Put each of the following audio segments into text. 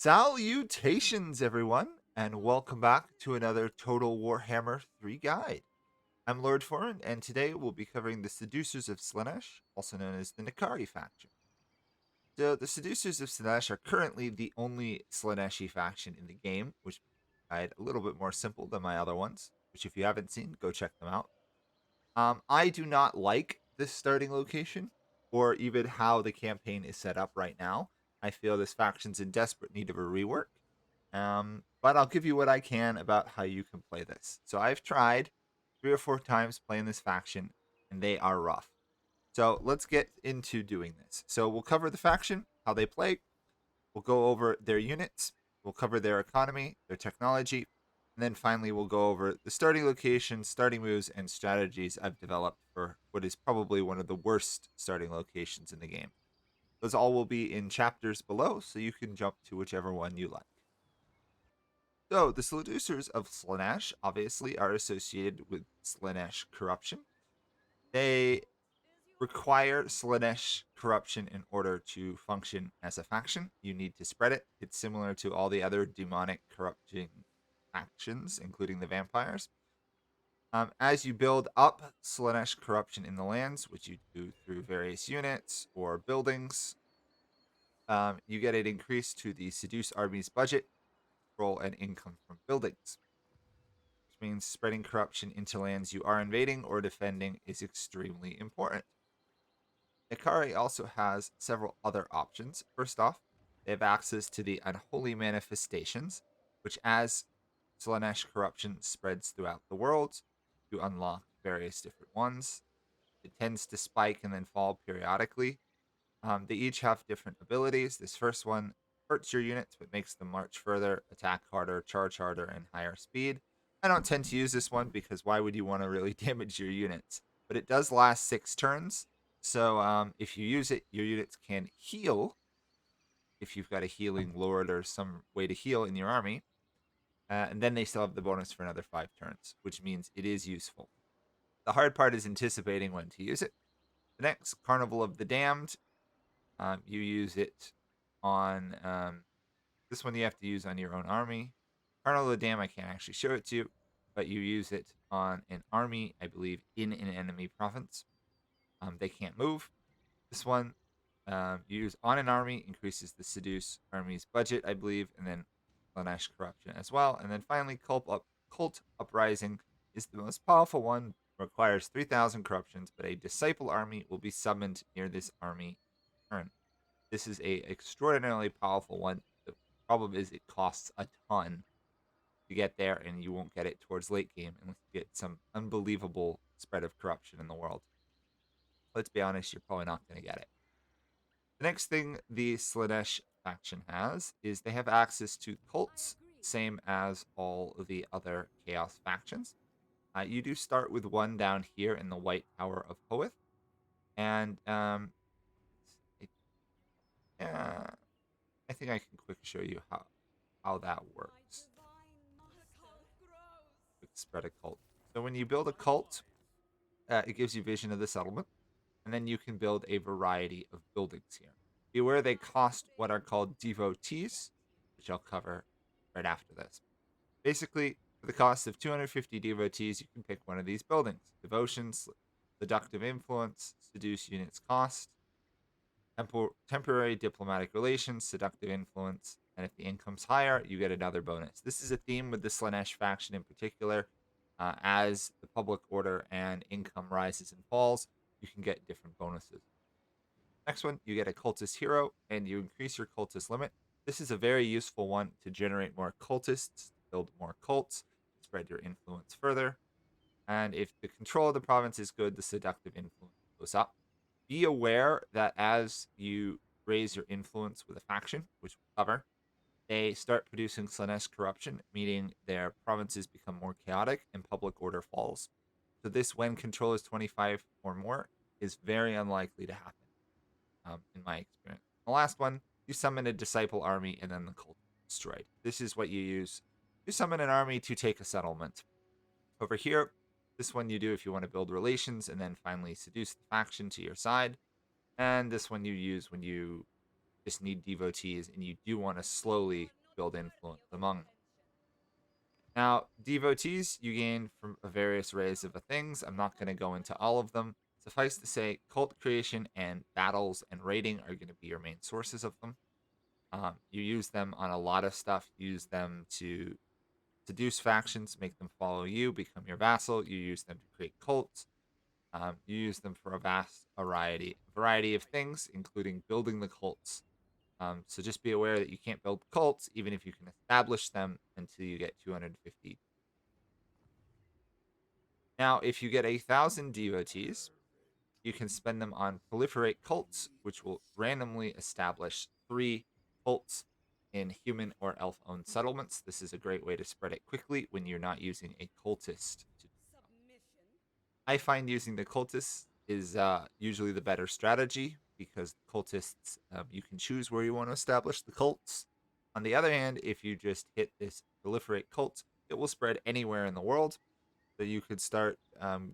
Salutations, everyone, and welcome back to another Total Warhammer 3 guide. I'm Lord Forwind, and today we'll be covering the Seducers of Slaanesh, also known as the Nakari faction. So, the Seducers of Slaanesh are currently the only Slaaneshi faction in the game, which makes it a little bit more simple than my other ones, which if you haven't seen, go check them out. I do not like this starting location, or even how the campaign is set up right now. I feel this faction's in desperate need of a rework. But I'll give you what I can about how you can play this. So I've tried 3 or 4 times playing this faction, and they are rough. So let's get into doing this. So we'll cover the faction, how they play. We'll go over their units. We'll cover their economy, their technology, and then finally we'll go over the starting location, starting moves, and strategies I've developed for what is probably one of the worst starting locations in the game. Those all will be in chapters below, so you can jump to whichever one you like. So, the seducers of Slaanesh obviously are associated with Slaanesh corruption. They require Slaanesh corruption in order to function as a faction. You need to spread it. It's similar to all the other demonic corrupting factions, including the vampires. As you build up Slaanesh corruption in the lands, which you do through various units or buildings, you get an increase to the Seduce Army's budget, control, and income from buildings, which means spreading corruption into lands you are invading or defending is extremely important. Ikari also has several other options. First off, they have access to the Unholy Manifestations, which as Slaanesh corruption spreads throughout the world, you unlock various different ones. It tends to spike and then fall periodically. They each have different abilities. This first one hurts your units, but makes them march further, attack harder, charge harder, and higher speed. I don't tend to use this one because why would you want to really damage your units? But it does last 6 turns. So if you use it, your units can heal if you've got a healing lord or some way to heal in your army. And then they still have the bonus for another 5 turns, which means it is useful. The hard part is anticipating when to use it. The next, Carnival of the Damned. You use it on this one. You have to use on your own army. Carnival of the Damned, I can't actually show it to you, but you use it on an army, I believe, in an enemy province. They can't move. This one you use on an army, increases the Seduce army's budget, I believe, and then Slaanesh corruption as well. And then finally, Cult Uprising is the most powerful one, requires 3,000 corruptions, but a disciple army will be summoned near this army turn. This is a extraordinarily powerful one. The problem is it costs a ton to get there, and you won't get it towards late game unless you get some unbelievable spread of corruption in the world. Let's be honest, you're probably not going to get it. The next thing the Slaanesh faction has is they have access to cults, same as all of the other Chaos factions. You do start with one down here in the White Tower of Hoeth, and it, I think I can quick show you how that works. Quick spread a cult. So when you build a cult, it gives you vision of the settlement, and then you can build a variety of buildings here. Beware they cost what are called devotees, which I'll cover right after this. Basically, for the cost of 250 devotees, you can pick one of these buildings. Devotions, seductive influence, seduce units cost, temporary diplomatic relations, seductive influence, and if the income's higher, you get another bonus. This is a theme with the Slaanesh faction in particular. As the public order and income rises and falls, you can get different bonuses. Next one, you get a cultist hero, and you increase your cultist limit. This is a very useful one to generate more cultists, build more cults, spread your influence further. And if the control of the province is good, the seductive influence goes up. Be aware that as you raise your influence with a faction, which we'll cover, they start producing Slaanesh corruption, meaning their provinces become more chaotic and public order falls. So this, when control is 25 or more, is very unlikely to happen, in my experience. The last one, you summon a disciple army and then the cult is destroyed. This is what you use. You summon an army to take a settlement. Over here, this one you do if you want to build relations and then finally seduce the faction to your side. And this one you use when you just need devotees, and you do want to slowly build influence among them. Now, devotees you gain from various arrays of things. I'm not going to go into all of them. Suffice to say, cult creation and battles and raiding are going to be your main sources of them. You use them on a lot of stuff. You use them to seduce factions, make them follow you, become your vassal. You use them to create cults. You use them for a vast variety of things, including building the cults. So just be aware that you can't build cults, even if you can establish them, until you get 250. Now, if you get 1,000 devotees, you can spend them on proliferate cults, which will randomly establish 3 cults in human or elf-owned settlements. This is a great way to spread it quickly when you're not using a cultist to do so. I find using the cultists is usually the better strategy because cultists, you can choose where you want to establish the cults. On the other hand, if you just hit this proliferate cult, it will spread anywhere in the world. So you could start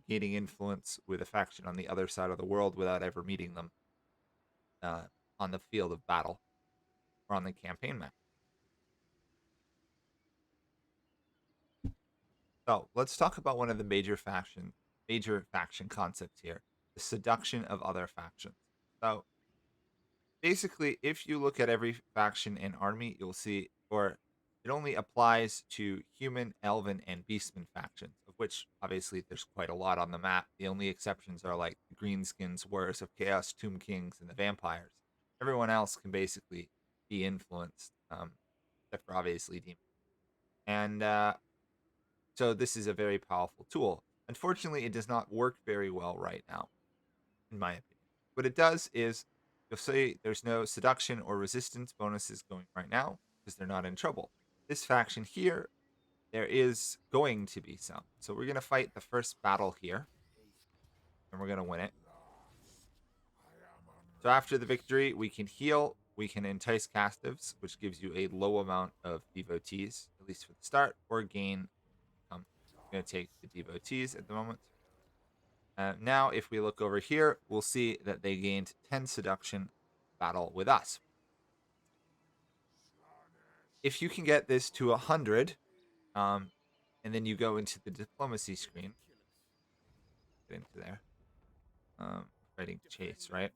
gaining influence with a faction on the other side of the world without ever meeting them uh, on the field of battle or on the campaign map. So let's talk about one of the major faction concepts here: the seduction of other factions. So basically, if you look at every faction and army, you'll see, or it only applies to human, elven, and beastman factions, of which obviously there's quite a lot on the map. The only exceptions are like the Greenskins, Warriors of Chaos, Tomb Kings, and the Vampires. Everyone else can basically be influenced, except for obviously demons. And so this is a very powerful tool. Unfortunately, it does not work very well right now, in my opinion. What it does is you'll see there's no seduction or resistance bonuses going right now because they're not in trouble. This faction here, there is going to be some. So we're going to fight the first battle here, and we're going to win it. So after the victory, we can heal, we can entice captives, which gives you a low amount of devotees, at least for the start, or gain. I'm going to take the devotees at the moment. Now, if we look over here, we'll see that they gained 10 seduction battle with us. If you can get this to 100, and then you go into the diplomacy screen, get into there, fighting chase, right?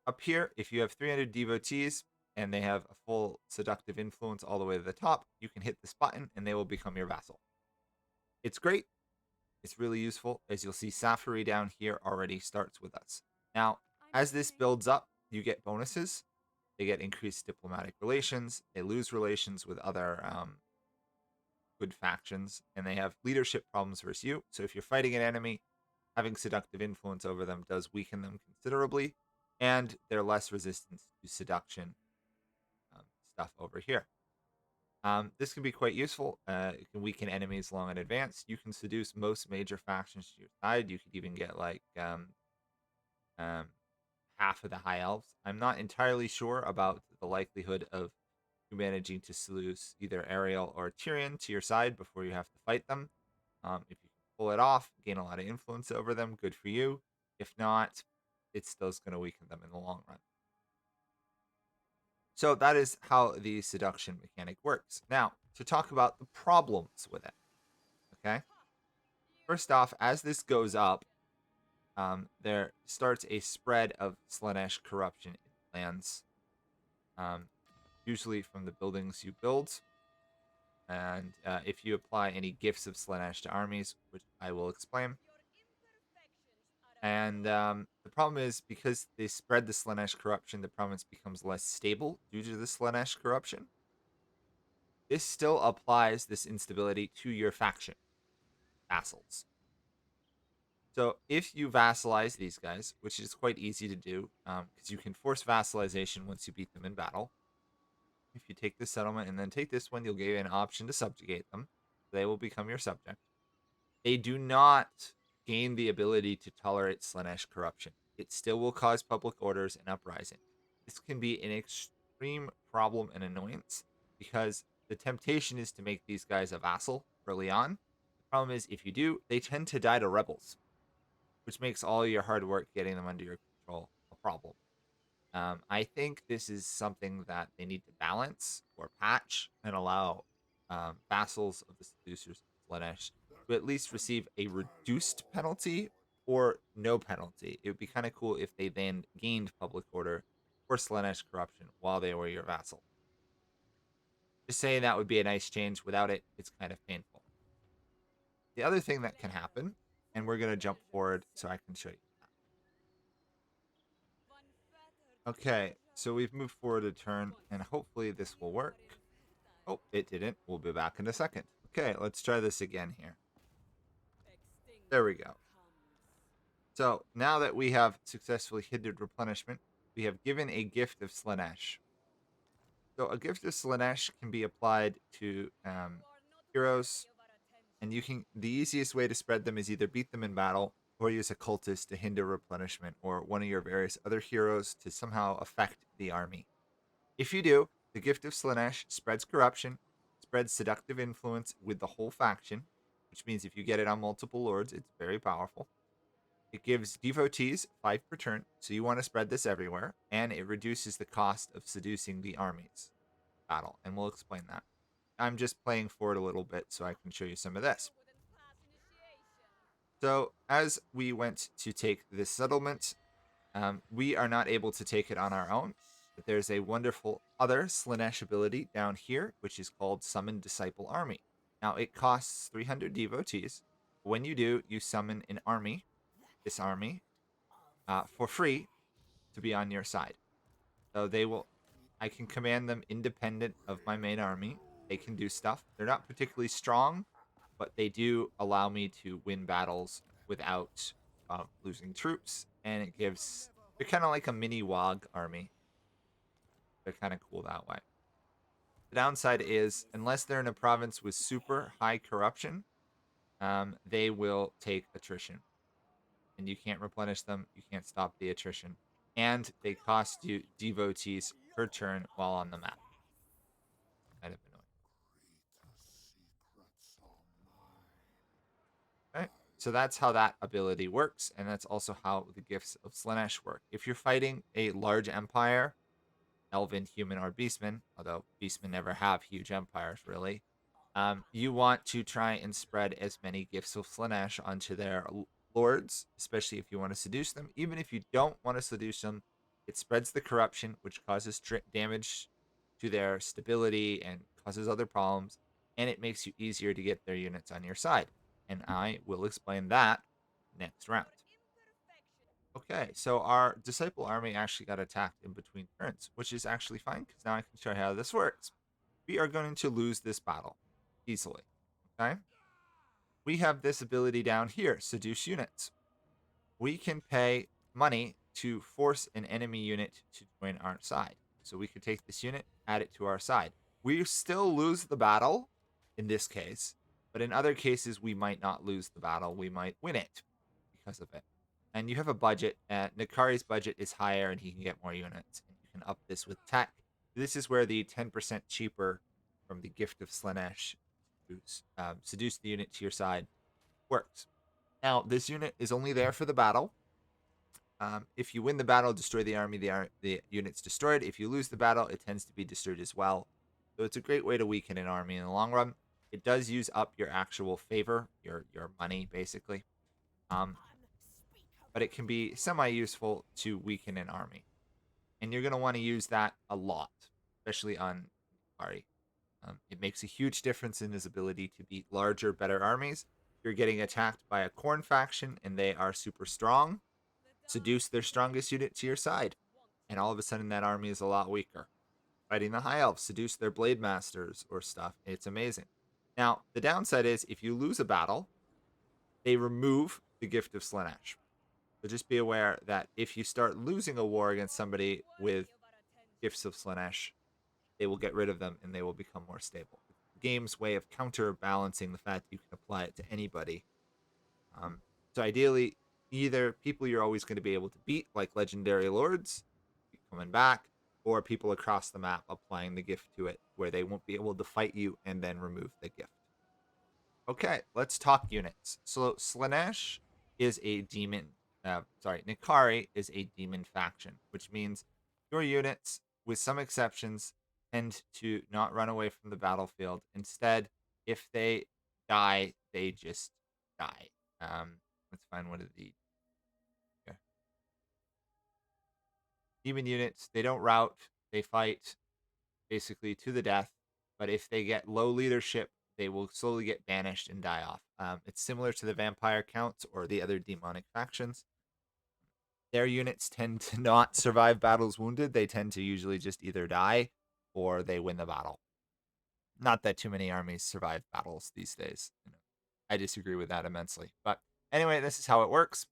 Up here, if you have 300 devotees and they have a full seductive influence all the way to the top, you can hit this button and they will become your vassal. It's great. It's really useful. As you'll see, Safari down here already starts with us. Now, as this builds up, you get bonuses. They get increased diplomatic relations. They lose relations with other good factions, and they have leadership problems versus you. So if you're fighting an enemy, having seductive influence over them does weaken them considerably, and they're less resistant to seduction stuff over here. This can be quite useful. It can weaken enemies long in advance. You can seduce most major factions to your side. You could even get like half of the high elves. I'm not entirely sure about the likelihood of you managing to seduce either Ariel or Tyrion to your side before you have to fight them. If you can pull it off, gain a lot of influence over them, good for you. If not, it's still going to weaken them in the long run. So that is how the seduction mechanic works. Now, to talk about the problems with it. Okay. First off, as this goes up, there starts a spread of Slaanesh corruption in lands, usually from the buildings you build. And if you apply any gifts of Slaanesh to armies, which I will explain. And the problem is because they spread the Slaanesh corruption, the province becomes less stable due to the Slaanesh corruption. This still applies this instability to your faction vassals. So if you vassalize these guys, which is quite easy to do, because you can force vassalization once you beat them in battle. If you take this settlement and then take this one, you'll give an option to subjugate them. They will become your subject. They do not gain the ability to tolerate Slaanesh corruption. It still will cause public orders and uprising. This can be an extreme problem and annoyance because the temptation is to make these guys a vassal early on. The problem is, if you do, they tend to die to rebels, which makes all your hard work getting them under your control a problem. I think this is something that they need to balance or patch and allow vassals of the seducers of Slaanesh to at least receive a reduced penalty or no penalty. It would be kind of cool if they then gained public order or Slaanesh corruption while they were your vassal. Just saying that would be a nice change. Without it, it's kind of painful. The other thing that can happen, and we're going to jump forward so I can show you. Okay, so we've moved forward a turn, and hopefully this will work. Oh, it didn't. We'll be back in a second. Okay, let's try this again here. There we go. So now that we have successfully hindered replenishment, we have given a gift of Slaanesh. So a gift of Slaanesh can be applied to heroes, and the easiest way to spread them is either beat them in battle or use a cultist to hinder replenishment or one of your various other heroes to somehow affect the army. If you do, the gift of Slaanesh spreads corruption, spreads seductive influence with the whole faction, which means if you get it on multiple lords, it's very powerful. It gives devotees 5 per turn, so you want to spread this everywhere, and it reduces the cost of seducing the armies battle, and we'll explain that. I'm just playing forward a little bit so I can show you some of this. So as we went to take this settlement, we are not able to take it on our own, but there's a wonderful other Slaanesh ability down here, which is called Summon Disciple Army. Now, it costs 300 devotees. When you do, you summon an army, this army, for free to be on your side. So I can command them independent of my main army. They can do stuff. They're not particularly strong, but they do allow me to win battles without losing troops, and they're kind of like a mini WoG army. They're kind of cool that way. The downside is, unless they're in a province with super high corruption, they will take attrition, and you can't replenish them. You can't stop the attrition, and they cost you devotees per turn while on the map. Kind of annoying. Okay, so that's how that ability works, and that's also how the gifts of Slaanesh work. If you're fighting a large empire, elven, human, or beastmen, although beastmen never have huge empires really, you want to try and spread as many gifts of Slaanesh onto their lords, especially if you want to seduce them. Even if you don't want to seduce them, it spreads the corruption, which causes damage to their stability and causes other problems, and it makes you easier to get their units on your side. And I will explain that next round. Okay, so our Disciple army actually got attacked in between turns, which is actually fine because now I can show you how this works. We are going to lose this battle easily. Okay, we have this ability down here, Seduce Units. We can pay money to force an enemy unit to join our side. So we could take this unit, add it to our side. We still lose the battle in this case, but in other cases, we might not lose the battle. We might win it because of it. And you have a budget. Nakari's budget is higher and he can get more units. And you can up this with tech. This is where the 10% cheaper from the Gift of Slaanesh to seduce the unit to your side works. Now, this unit is only there for the battle. If you win the battle, destroy the army, the unit's destroyed. If you lose the battle, it tends to be destroyed as well. So it's a great way to weaken an army in the long run. It does use up your actual favor, your money, basically. But it can be semi-useful to weaken an army. And you're going to want to use that a lot, especially on Ari. It makes a huge difference in his ability to beat larger, better armies. You're getting attacked by a Khorne faction, and they are super strong. Seduce their strongest unit to your side, and all of a sudden that army is a lot weaker. Fighting the High Elves, seduce their Blade Masters or stuff. It's amazing. Now, the downside is if you lose a battle, they remove the Gift of Slaanesh. So just be aware that if you start losing a war against somebody with Gifts of Slaanesh, they will get rid of them and they will become more stable. The game's way of counterbalancing the fact that you can apply it to anybody. So ideally, either people you're always going to be able to beat, like legendary lords coming back, or people across the map applying the gift to it, where they won't be able to fight you and then remove the gift. Okay, let's talk units. So Slaanesh is a demon. Nakari is a demon faction, which means Your units, with some exceptions, tend to not run away from the battlefield. Instead, if they die, they just die. Let's find one of the yeah. Demon units. They don't rout. They fight basically to the death. But if they get low leadership, they will slowly get banished and die off. It's similar to the vampire counts or the other demonic factions. Their units tend to not survive battles wounded. They tend to usually just either die or they win the battle. Not that too many armies survive battles these days. I disagree with that immensely. But anyway, this is how it works.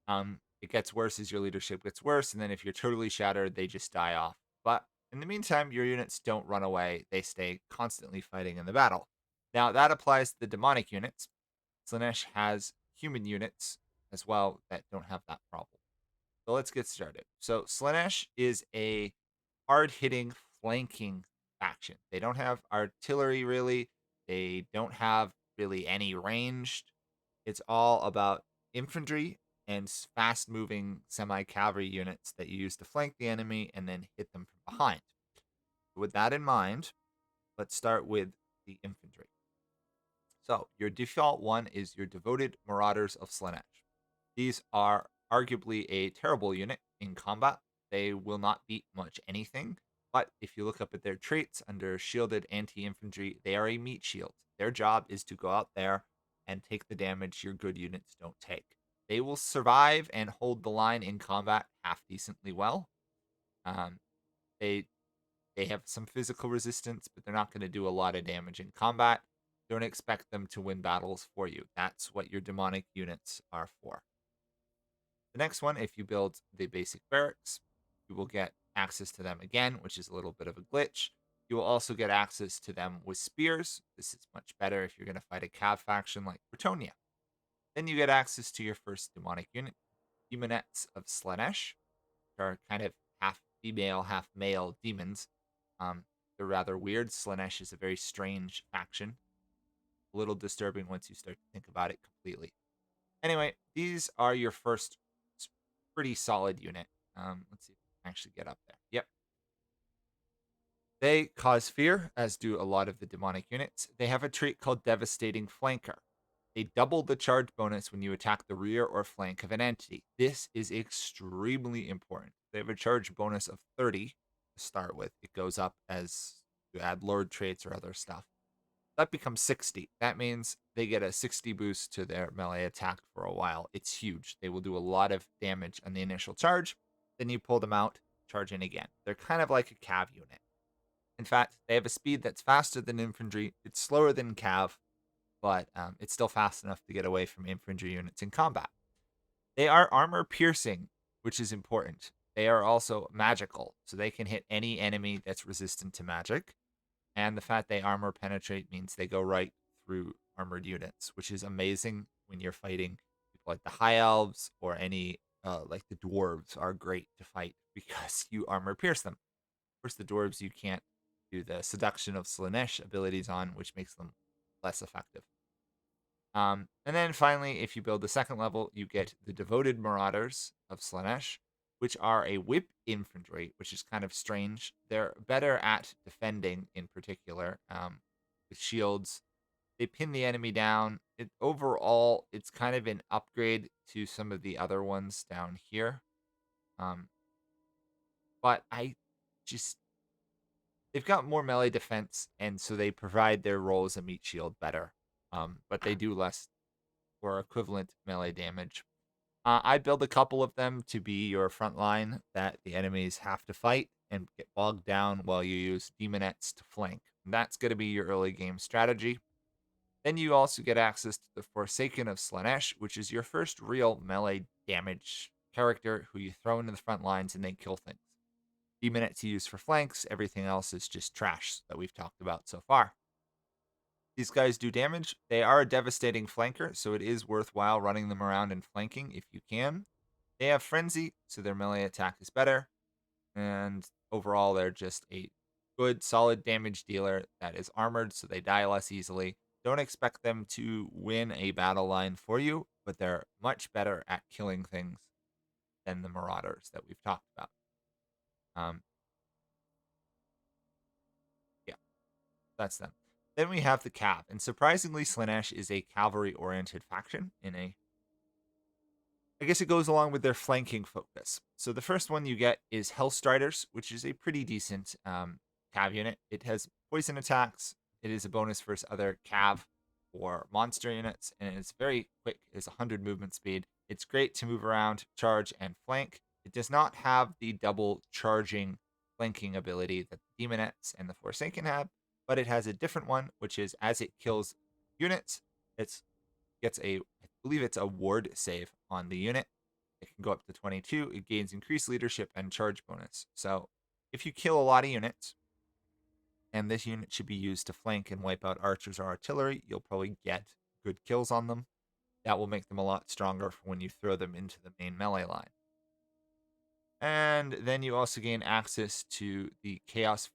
It gets worse as your leadership gets worse, and then if you're totally shattered, they just die off. But in the meantime, your units don't run away. They stay constantly fighting in the battle. Now, that applies to the demonic units. Slaanesh has human units as well that don't have that problem. So let's get started. So Slaanesh is a hard-hitting flanking faction. They don't have artillery really. They don't have really any ranged. It's all about infantry and fast-moving semi-cavalry units that you use to flank the enemy and then hit them from behind. With that in mind, let's start with the infantry. So your default one is your devoted Marauders of Slaanesh. These are arguably a terrible unit in combat. They will not beat much anything, but if you look up at their traits under shielded anti-infantry, they are a meat shield. Their job is to go out there and take the damage your good units don't take. They will survive and hold the line in combat half decently well. Um, they they have some physical resistance, but they're not going to do a lot of damage in combat. Don't expect them to win battles for you. That's what your demonic units are for. The next one, if you build the basic barracks, you will get access to them again, which is a little bit of a glitch. You will also get access to them with spears. This is much better if you're going to fight a Cav faction like Bretonnia. Then you get access to your first demonic unit, Demonettes of Slaanesh, which are kind of half female, half male demons. They're rather weird. Slaanesh is a very strange faction. A little disturbing once you start to think about it completely. Anyway, these are your first pretty solid unit. Let's see if I can actually get up there. Yep. They cause fear, as do a lot of the demonic units. They have a trait called Devastating Flanker. They double the charge bonus when you attack the rear or flank of an entity. This is extremely important. They have a charge bonus of 30 to start with. It goes up as you add Lord traits or other stuff. That becomes 60. That means they get a 60 boost to their melee attack for a while. It's huge. They will do a lot of damage on the initial charge. Then you pull them out, charge in again. They're kind of like a Cav unit. In fact, they have a speed that's faster than infantry. It's slower than Cav, but it's still fast enough to get away from infantry units in combat. They are armor piercing, which is important. They are also magical, so they can hit any enemy that's resistant to magic. And the fact they armor penetrate means they go right through armored units, which is amazing when you're fighting people like the High Elves or any like the Dwarves are great to fight because you armor pierce them. Of course, the Dwarves you can't do the Seduction of Slaanesh abilities on, which makes them less effective. And then finally, if you build the second level, you get the Devoted Marauders of Slaanesh, which are a whip infantry, which is kind of strange. They're better at defending in particular, with shields. They pin the enemy down. Overall, it's kind of an upgrade to some of the other ones down here. Um, but I just they've got more melee defense, and so they provide their role as a meat shield better. But they do less or equivalent melee damage. I build a couple of them to be your front line that the enemies have to fight and get bogged down while you use demonettes to flank. And that's going to be your early game strategy. Then you also get access to the Forsaken of Slaanesh, which is your first real melee damage character who you throw into the front lines and they kill things. Demonettes you use for flanks, everything else is just trash that we've talked about so far. These guys do damage. They are a devastating flanker, so it is worthwhile running them around and flanking if you can. They have Frenzy, so their melee attack is better. And overall, they're just a good, solid damage dealer that is armored, so they die less easily. Don't expect them to win a battle line for you, but they're much better at killing things than the Marauders that we've talked about. Um, yeah, that's them. Then we have the Cav, and surprisingly, Slaanesh is a cavalry-oriented faction in a I guess it goes along with their flanking focus. So the first one you get is Hellstriders, which is a pretty decent cav unit. It has poison attacks. It is a bonus versus other cav or monster units, and it's very quick. It's 100 movement speed. It's great to move around, charge, and flank. It does not have the double charging flanking ability that the Demonettes and the Forsaken have, but it has a different one, which is as it kills units, it's gets I believe it's a ward save on the unit. It can go up to 22. It gains increased leadership and charge bonus. So if you kill a lot of units, and this unit should be used to flank and wipe out archers or artillery, you'll probably get good kills on them. That will make them a lot stronger for when you throw them into the main melee line. And then you also gain access to the Chaos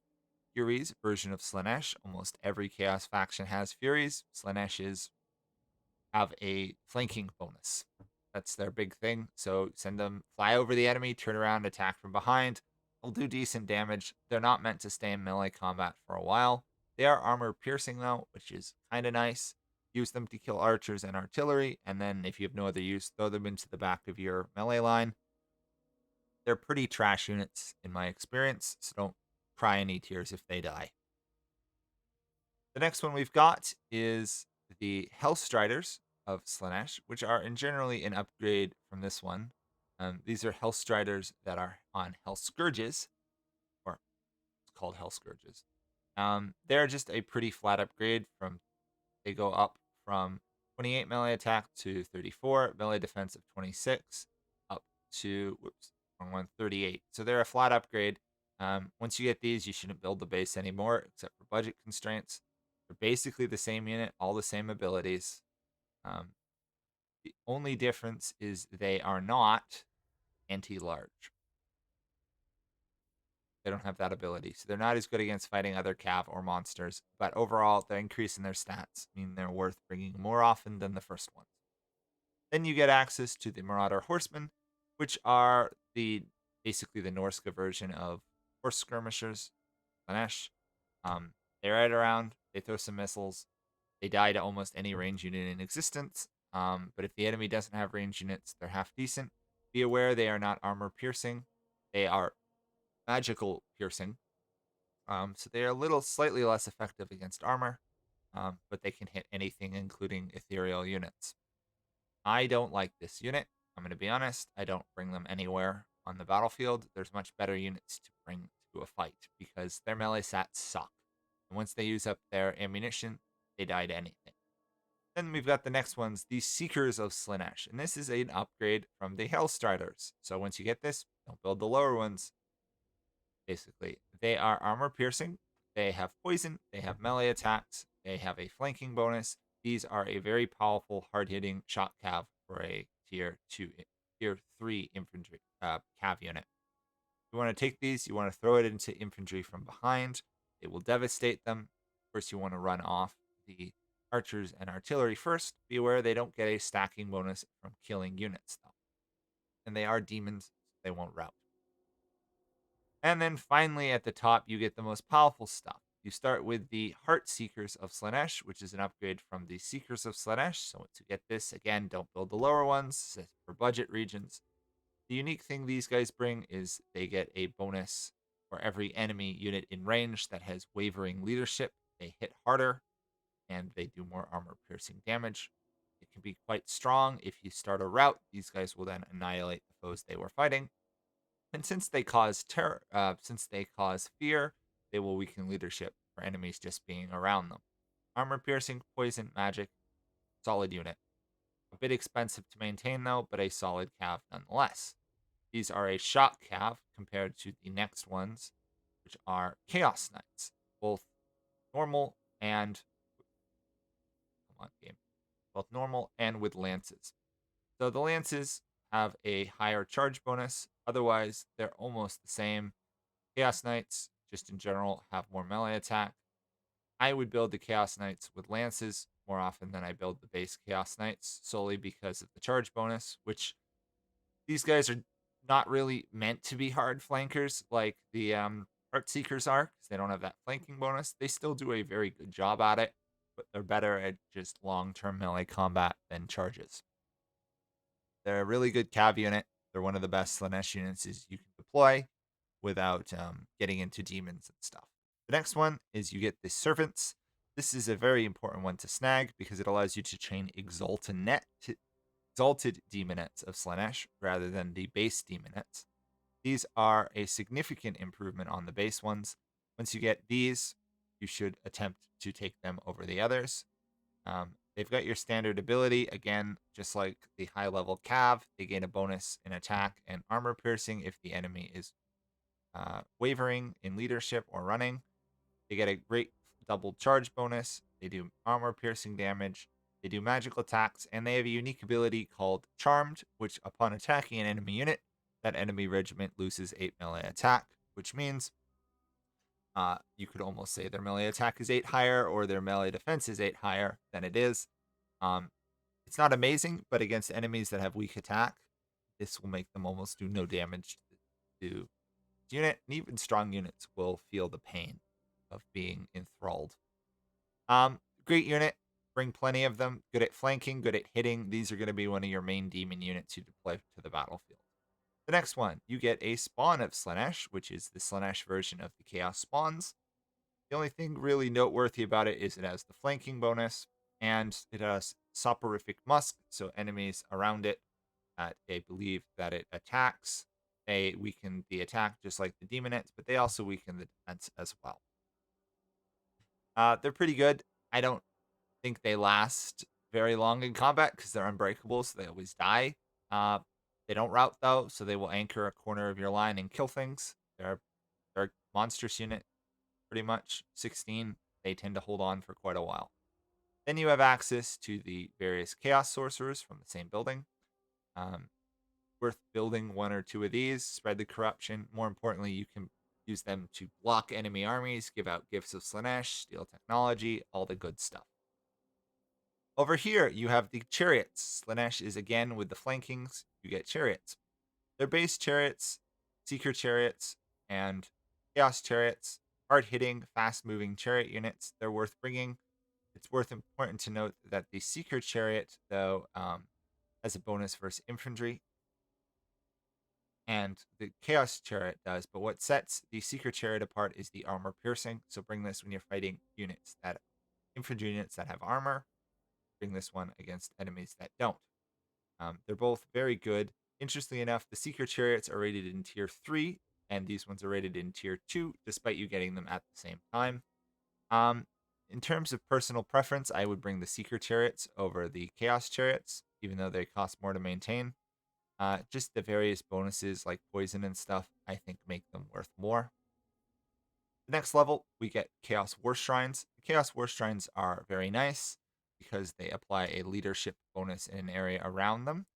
Furies version of Slaanesh. Almost every Chaos faction has Furies. Slaaneshes have a flanking bonus. That's their big thing. So send them fly over the enemy, turn around, attack from behind. They'll do decent damage. They're not meant to stay in melee combat for a while. They are armor piercing though, which is kind of nice. Use them to kill archers and artillery, and then if you have no other use, throw them into the back of your melee line. They're pretty trash units in my experience, so don't cry any tears if they die. The next one we've got is the Hellstriders of Slaanesh, which are in generally an upgrade from this one. These are Hellstriders that are on Hell Scourges, or it's called Hell Scourges. They're just a pretty flat upgrade from they go up from 28 melee attack to 34, melee defense of 26, up to wrong one, 38. So they're a flat upgrade. Once you get these, you shouldn't build the base anymore, except for budget constraints. They're basically the same unit, all the same abilities. Um, the only difference is they are not anti-large. They don't have that ability, so they're not as good against fighting other cav or monsters. But overall, they're increasing their stats, meaning they're worth bringing more often than the first ones. Then you get access to the Marauder Horsemen, which are basically the Norska version of horse skirmishers. Slaanesh. They ride around, they throw some missiles, they die to almost any range unit in existence. But if the enemy doesn't have range units, they're half decent. Be aware they are not armor piercing; they are magical piercing. So they are a little slightly less effective against armor, but they can hit anything, including ethereal units. I don't like this unit. I'm going to be honest. I don't bring them anywhere on the battlefield. There's much better units to bring to a fight because their melee stats suck. And once they use up their ammunition, they die to anything. Then we've got the next ones, the Seekers of Slaanesh. And this is an upgrade from the Hellstriders. So once you get this, don't build the lower ones. Basically, they are armor piercing. They have poison. They have melee attacks. They have a flanking bonus. These are a very powerful, hard-hitting shot cav for a tier 3 infantry cav unit. You want to take these, you want to throw it into infantry from behind. It will devastate them. First, you want to run off the archers and artillery first. Be aware they don't get a stacking bonus from killing units, though. And they are demons, so they won't rout. And then finally, at the top, you get the most powerful stuff. You start with the Heart Seekers of Slaanesh, which is an upgrade from the Seekers of Slaanesh. So to get this, again, don't build the lower ones for budget regions. The unique thing these guys bring is they get a bonus for every enemy unit in range that has wavering leadership. They hit harder and they do more armor piercing damage. It can be quite strong. If you start a rout, these guys will then annihilate the foes they were fighting. And since they cause fear, they will weaken leadership for enemies just being around them. Armor piercing, poison, magic, solid unit. A bit expensive to maintain though, but a solid cav nonetheless. These are a shock cav compared to the next ones, which are Chaos Knights, both normal and come on game, both normal and with lances. So the lances have a higher charge bonus. Otherwise, they're almost the same. Chaos Knights, just in general, have more melee attack. I would build the Chaos Knights with lances more often than I build the base Chaos Knights, solely because of the charge bonus, which these guys are not really meant to be hard flankers like the Heart Seekers are, because they don't have that flanking bonus. They still do a very good job at it, but they're better at just long-term melee combat than charges. They're a really good cav unit. They're one of the best Slaanesh units you can deploy without getting into demons and stuff. The next one is you get the Servants. This is a very important one to snag because it allows you to chain exalted demonettes of Slaanesh rather than the base demonettes. These are a significant improvement on the base ones. Once you get these, you should attempt to take them over the others. They've got your standard ability. Again, just like the high level Cav, they gain a bonus in attack and armor piercing if the enemy is wavering in leadership or running. They get a great double charge bonus. They do armor piercing damage. They do magical attacks, and they have a unique ability called Charmed, which upon attacking an enemy unit, that enemy regiment loses 8 melee attack, which means you could almost say their melee attack is 8 higher or their melee defense is 8 higher than it is. Um, it's not amazing, but against enemies that have weak attack, this will make them almost do no damage to the unit, and even strong units will feel the pain of being enthralled. Great unit. Bring plenty of them. Good at flanking, good at hitting. These are going to be one of your main demon units you deploy to the battlefield. The next one, you get a spawn of Slaanesh, which is the Slaanesh version of the Chaos Spawns. The only thing really noteworthy about it is it has the flanking bonus, and it has Soporific Musk, so enemies around it that they believe that it attacks, they weaken the attack just like the demonettes, but they also weaken the defense as well. They're pretty good. I don't think they last very long in combat because they're unbreakable, so they always die. Uh, they don't route though, so they will anchor a corner of your line and kill things. They're a monstrous unit, pretty much 16. They tend to hold on for quite a while. Then you have access to the various chaos sorcerers from the same building. Um, Worth building one or two of these, spread the corruption. More importantly, you can use them to block enemy armies, give out gifts of Slaanesh, steal technology, all the good stuff. Over here, you have the chariots. Slaanesh is again with the flankings. You get chariots. They're base chariots, seeker chariots, and chaos chariots. Hard hitting, fast moving chariot units. They're worth bringing. It's important to note that the seeker chariot, though, has a bonus versus infantry, and the chaos chariot does. But what sets the seeker chariot apart is the armor piercing. So bring this when you're fighting infantry units that have armor. Bring this one against enemies that don't. They're both very good. Interestingly enough, the Seeker Chariots are rated in Tier 3, and these ones are rated in Tier 2, despite you getting them at the same time. In terms of personal preference, I would bring the Seeker Chariots over the Chaos Chariots, even though they cost more to maintain. Just the various bonuses like poison and stuff, I think make them worth more. The next level, we get Chaos War Shrines. The Chaos War Shrines are very nice because they apply a leadership bonus in an area around them,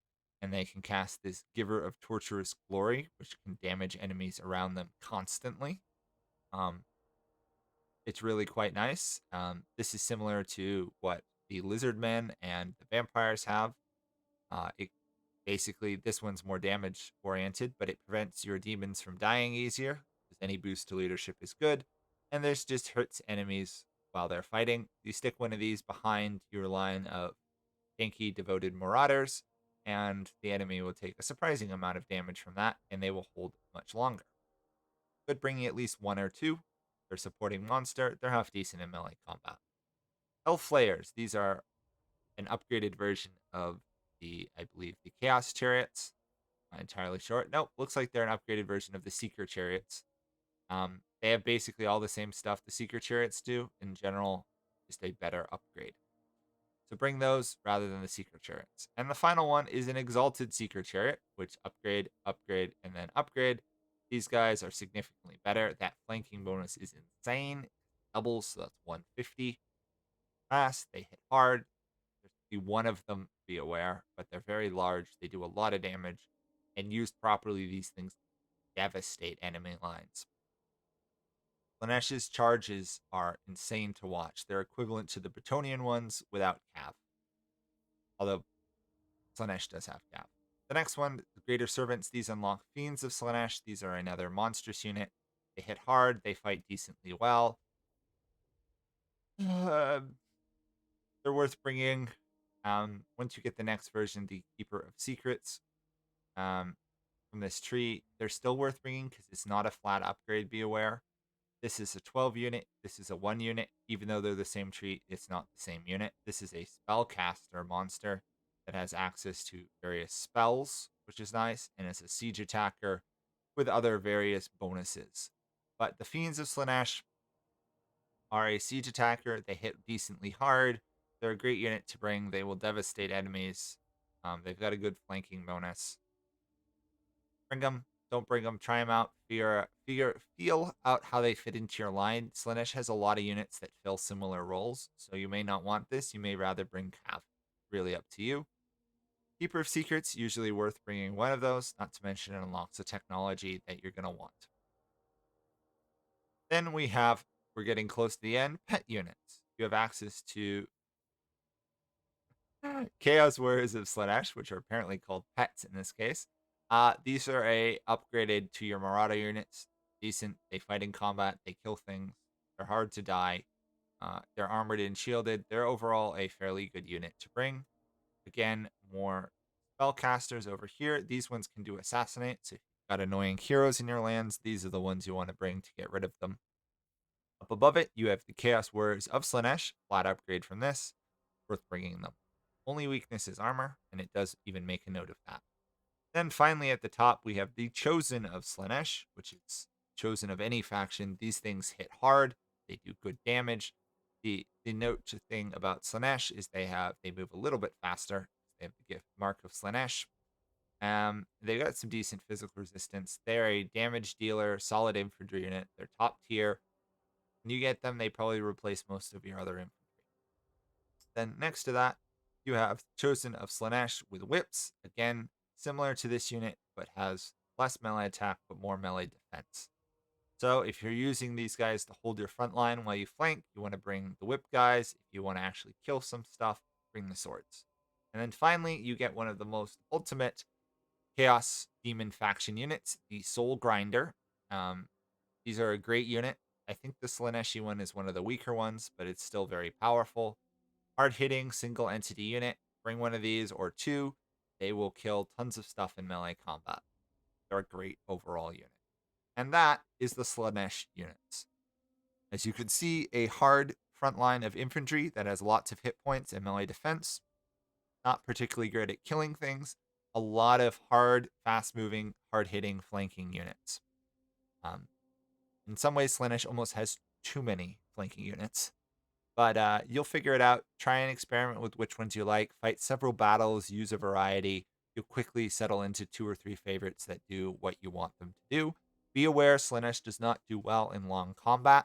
and they can cast this Giver of Torturous Glory, which can damage enemies around them constantly. It's really quite nice. This is similar to what the Lizardmen and the Vampires have. It basically, this one's more damage oriented, but it prevents your demons from dying easier, because any boost to leadership is good. And this just hurts enemies while they're fighting. You stick one of these behind your line of tanky devoted marauders, and the enemy will take a surprising amount of damage from that, and they will hold much longer. But bringing at least one or two, they're supporting monster, they're half decent in melee combat. Elf Flayers, these are an upgraded version of I believe, the Chaos Chariots. Not entirely sure. Nope, looks like they're an upgraded version of the Seeker Chariots. They have basically all the same stuff the Seeker Chariots do. In general, just a better upgrade. So bring those rather than the Seeker Chariots. And the final one is an Exalted Seeker Chariot, which upgrade, upgrade, and then upgrade. These guys are significantly better. That flanking bonus is insane. Doubles, so that's 150. Fast, they hit hard. There's be one of them, be aware, but they're very large. They do a lot of damage, and used properly, these things devastate enemy lines. Slaanesh's charges are insane to watch. They're equivalent to the Bretonian ones without Cav, although Slaanesh does have Cav. The next one, the Greater Servants, these unlock Fiends of Slaanesh. These are another monstrous unit. They hit hard, they fight decently well. They're worth bringing. Once you get the next version, the Keeper of Secrets, from this tree, they're still worth bringing because it's not a flat upgrade, be aware. This is a 12 unit. This is a 1 unit. Even though they're the same tree, it's not the same unit. This is a spellcaster monster that has access to various spells, which is nice, and it's a siege attacker with other various bonuses. But the Fiends of Slaanesh are a siege attacker. They hit decently hard. They're a great unit to bring. They will devastate enemies. They've got a good flanking bonus. Bring them. Don't bring them. Try them out. Feel out how they fit into your line. Slaanesh has a lot of units that fill similar roles, so you may not want this. You may rather bring Cav. Really up to you. Keeper of Secrets, usually worth bringing one of those, not to mention it unlocks a technology that you're going to want. Then we're getting close to the end, pet units. You have access to Chaos Warriors of Slaanesh, which are apparently called pets in this case. These are upgraded to your Marauder units. Decent. They fight in combat. They kill things. They're hard to die. They're armored and shielded. They're overall a fairly good unit to bring. Again, more spellcasters over here. These ones can do assassinate. So if you've got annoying heroes in your lands, these are the ones you want to bring to get rid of them. Up above it, you have the Chaos Warriors of Slaanesh. Flat upgrade from this. Worth bringing them. Only weakness is armor, and it does even make a note of that. Then finally at the top, we have the Chosen of Slaanesh, which is chosen of any faction. These things hit hard. They do good damage. The note thing about Slaanesh is they move a little bit faster. They have the gift Mark of Slaanesh. They've got some decent physical resistance. They're a damage dealer, solid infantry unit. They're top tier. When you get them, they probably replace most of your other infantry. Then next to that, you have Chosen of Slaanesh with whips. Again, similar to this unit, but has less melee attack, but more melee defense. So if you're using these guys to hold your front line while you flank, you want to bring the whip guys. If you want to actually kill some stuff, bring the swords. And then finally, you get one of the most ultimate Chaos Demon faction units, the Soul Grinder. These are a great unit. I think the Slaaneshi one is one of the weaker ones, but it's still very powerful. Hard hitting, single entity unit. Bring one of these or two. They will kill tons of stuff in melee combat. They're a great overall unit. And that is the Slaanesh units. As you can see, a hard front line of infantry that has lots of hit points and melee defense. Not particularly good at killing things. A lot of hard, fast moving, hard hitting, flanking units. In some ways, Slaanesh almost has too many flanking units. But you'll figure it out. Try and experiment with which ones you like. Fight several battles. Use a variety. You'll quickly settle into 2 or 3 favorites that do what you want them to do. Be aware, Slaanesh does not do well in long combat.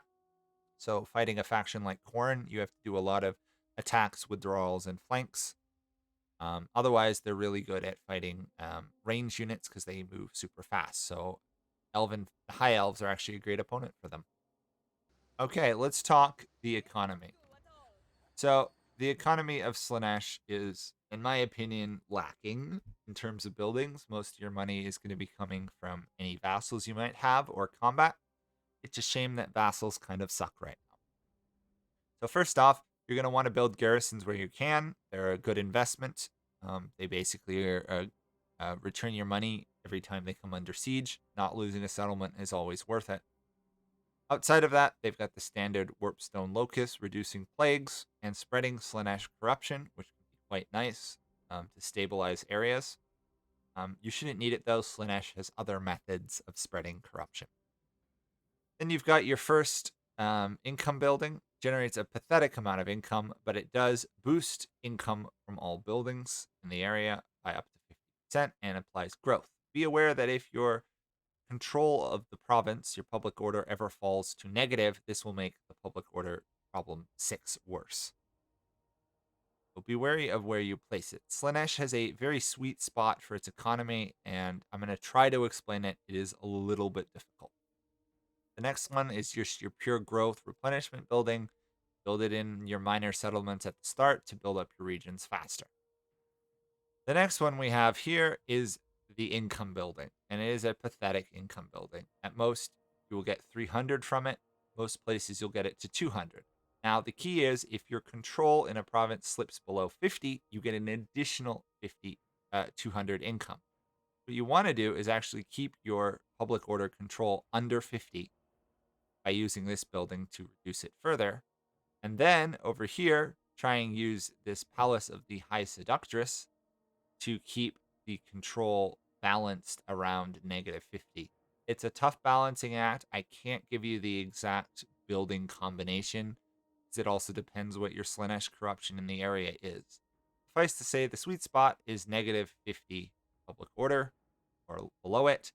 So fighting a faction like Khorne, you have to do a lot of attacks, withdrawals, and flanks. Otherwise, they're really good at fighting range units because they move super fast. So high elves are actually a great opponent for them. Okay, let's talk the economy. So the economy of Slaanesh is, in my opinion, lacking in terms of buildings. Most of your money is going to be coming from any vassals you might have or combat. It's a shame that vassals kind of suck right now. So first off, you're going to want to build garrisons where you can. They're a good investment. They basically return your money every time they come under siege. Not losing a settlement is always worth it. Outside of that, they've got the standard Warpstone Locust, reducing plagues and spreading Slaanesh corruption, which can be quite nice to stabilize areas. You shouldn't need it though. Slaanesh has other methods of spreading corruption. Then you've got your first income building. Generates a pathetic amount of income, but it does boost income from all buildings in the area by up to 50% and applies growth. Be aware that if your control of the province, your public order, ever falls to negative, this will make the public order problem 6 worse. So be wary of where you place it. Slaanesh has a very sweet spot for its economy, and I'm going to try to explain it. It is a little bit difficult. The next one is your pure growth replenishment building. Build it in your minor settlements at the start to build up your regions faster. The next one we have here is the income building, and it is a pathetic income building. At most, you will get 300 from it. Most places, you'll get it to 200. Now, the key is if your control in a province slips below 50, you get an additional 200 income. What you want to do is actually keep your public order control under 50 by using this building to reduce it further. And then over here, try and use this Palace of the High Seductress to keep the control balanced around -50. It's a tough balancing act. I can't give you the exact building combination because it also depends what your Slaanesh corruption in the area is. Suffice to say, the sweet spot is -50 public order or below it.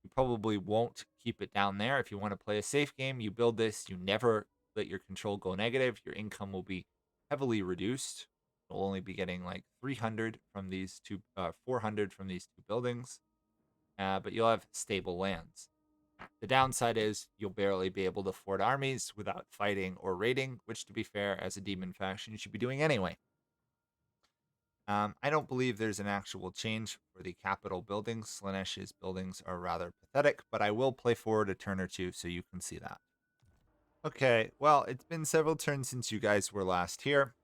You probably won't keep it down there. If you want to play a safe game, you build this, you never let your control go negative. Your income will be heavily reduced. You'll only be getting like 300 from these 400 from these two buildings, but you'll have stable lands. The downside is you'll barely be able to afford armies without fighting or raiding, which, to be fair, as a demon faction, you should be doing anyway. I don't believe there's an actual change for the capital buildings. Slaanesh's buildings are rather pathetic, but I will play forward a turn or two so you can see that. Okay, well, it's been several turns since you guys were last here.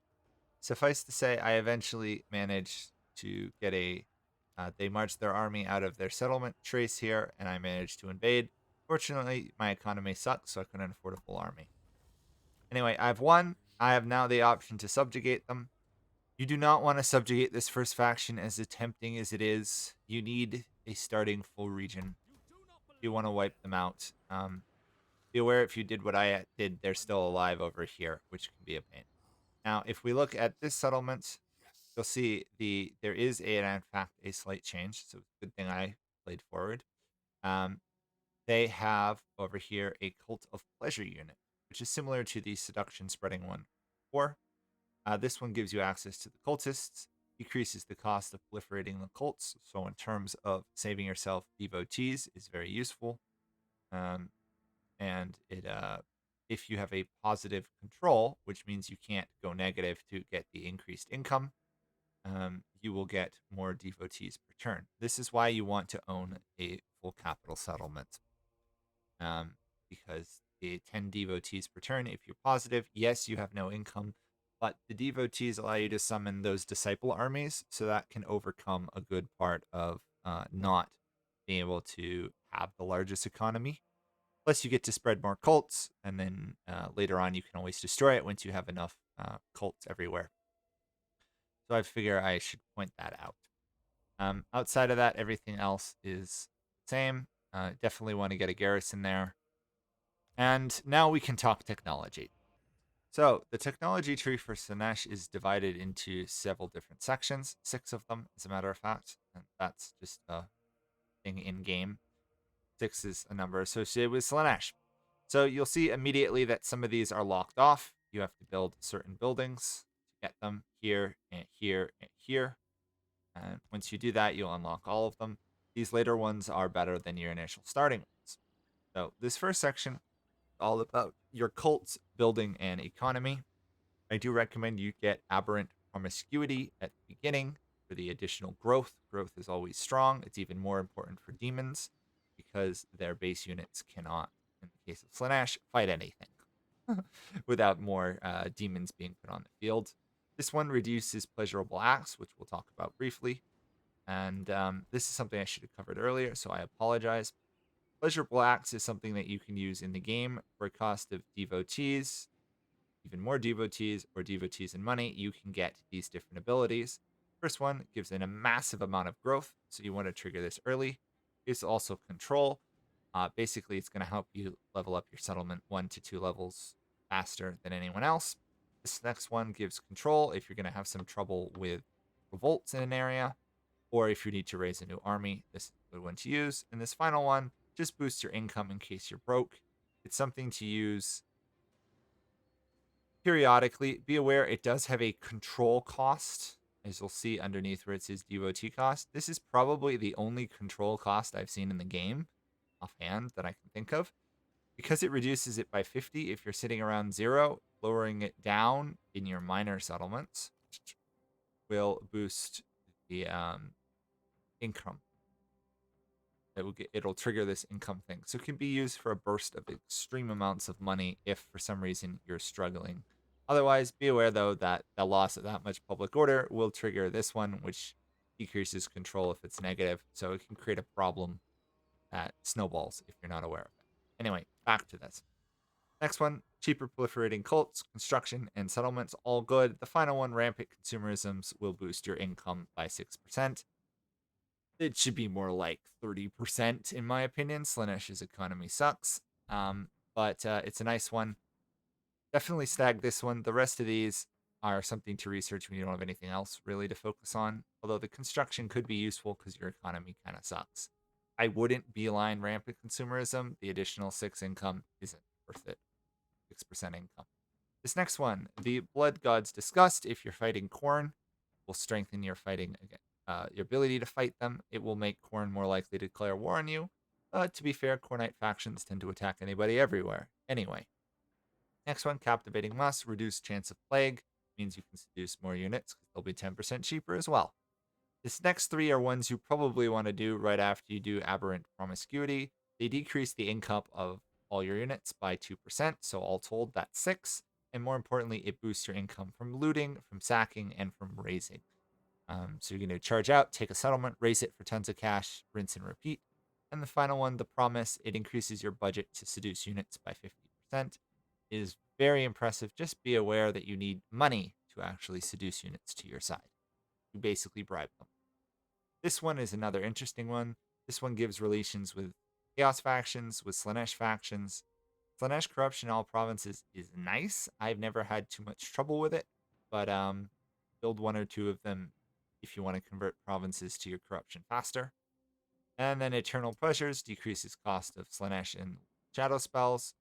Suffice to say, I eventually managed to get they marched their army out of their settlement trace here, and I managed to invade. Fortunately, my economy sucked, so I couldn't afford a full army. Anyway, I've won. I have now the option to subjugate them. You do not want to subjugate this first faction, as tempting as it is. You need a starting full region. You want to wipe them out. Be aware if you did what I did, they're still alive over here, which can be a pain. Now, if we look at this settlement, you'll see there is in fact a slight change. So it's a good thing I played forward. They have over here a Cult of Pleasure unit, which is similar to the Seduction Spreading one before. This one gives you access to the cultists, decreases the cost of proliferating the cults. So in terms of saving yourself devotees, is very useful. And it if you have a positive control, which means you can't go negative to get the increased income, you will get more devotees per turn. This is why you want to own a full capital settlement. Because the 10 devotees per turn, if you're positive, yes, you have no income, but the devotees allow you to summon those disciple armies, so that can overcome a good part of not being able to have the largest economy. Plus, you get to spread more cults, and then later on, you can always destroy it once you have enough cults everywhere. So I figure I should point that out. Outside of that, everything else is the same. Definitely want to get a garrison there. And now we can talk technology. So the technology tree for Slaanesh is divided into several different sections, 6 of them, as a matter of fact. And that's just a thing in game. 6 is a number associated with Slaanesh. So you'll see immediately that some of these are locked off. You have to build certain buildings to get them here and here and here. And once you do that, you'll unlock all of them. These later ones are better than your initial starting ones. So this first section all about your cult's building and economy. I do recommend you get Aberrant Promiscuity at the beginning for the additional growth. Growth is always strong. It's even more important for demons because their base units cannot, in the case of Slaanesh, fight anything without more demons being put on the field. This one reduces pleasurable acts, which we'll talk about briefly. And this is something I should have covered earlier, so I apologize. Pleasurable acts is something that you can use in the game for a cost of devotees, even more devotees, or devotees and money. You can get these different abilities. First one gives in a massive amount of growth, so you want to trigger this early. It's also control. Basically, it's going to help you level up your settlement 1 to 2 levels faster than anyone else. This next one gives control if you're going to have some trouble with revolts in an area, or if you need to raise a new army. This is a good one to use. And this final one just boosts your income in case you're broke. It's something to use periodically. Be aware it does have a control cost, as you'll see underneath where it says devotee cost. This is probably the only control cost I've seen in the game offhand that I can think of. Because it reduces it by 50 if you're sitting around 0, lowering it down in your minor settlements will boost the income. It'll trigger this income thing. So it can be used for a burst of extreme amounts of money if for some reason you're struggling. Otherwise, be aware though that the loss of that much public order will trigger this one, which decreases control if it's negative. So it can create a problem that snowballs if you're not aware of it. Anyway, back to this. Next one, cheaper proliferating cults, construction, and settlements, all good. The final one, rampant consumerisms, will boost your income by 6%. It should be more like 30%, in my opinion. Slaanesh's economy sucks, but it's a nice one. Definitely snag this one. The rest of these are something to research when you don't have anything else really to focus on, although the construction could be useful because your economy kind of sucks. I wouldn't beeline rampant consumerism. The additional 6 income isn't worth it. 6% income. This next one, the Blood God's Disgust. If you're fighting Khorne, will strengthen your fighting again. Your ability to fight them. It will make Khorne more likely to declare war on you. To be fair, Khornite factions tend to attack anybody everywhere. Anyway, next one, Captivating Must. Reduced chance of plague. Means you can seduce more units because they'll be 10% cheaper as well. This next 3 are ones you probably want to do right after you do Aberrant Promiscuity. They decrease the income of all your units by 2%, so all told, that's 6. And more importantly, it boosts your income from looting, from sacking, and from raising. So you're going to charge out, take a settlement, raise it for tons of cash, rinse and repeat. And the final one, the Promise, it increases your budget to seduce units by 50%. It is very impressive. Just be aware that you need money to actually seduce units to your side. You basically bribe them. This one is another interesting one. This one gives relations with Chaos factions, with Slaanesh factions. Slaanesh corruption in all provinces is nice. I've never had too much trouble with it, but build 1 or 2 of them if you want to convert provinces to your corruption faster. And then Eternal Pleasures decreases cost of Slaanesh and shadow spells.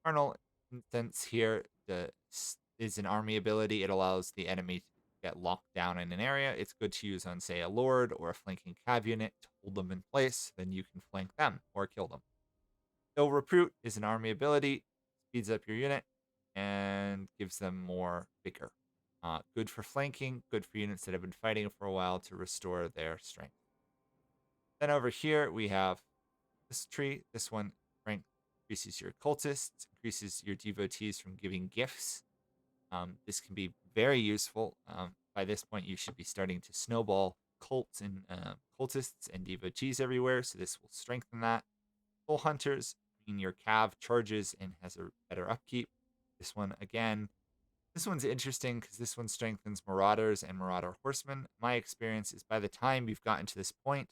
Carnal Instance here is an army ability. It allows the enemy to get locked down in an area. It's good to use on, say, a Lord or a flanking cav unit to hold them in place. Then you can flank them or kill them. Ill Repute is an army ability, speeds up your unit, and gives them more vigor. Good for flanking, good for units that have been fighting for a while to restore their strength. Then over here we have this tree. This one strength increases your cultists, increases your devotees from giving gifts. This can be very useful. By this point, you should be starting to snowball cults and cultists and devotees everywhere, so this will strengthen that. Soul Hunters, mean your cav charges and has a better upkeep. This one, again, this one's interesting because this one strengthens Marauders and Marauder Horsemen. My experience is by the time you've gotten to this point,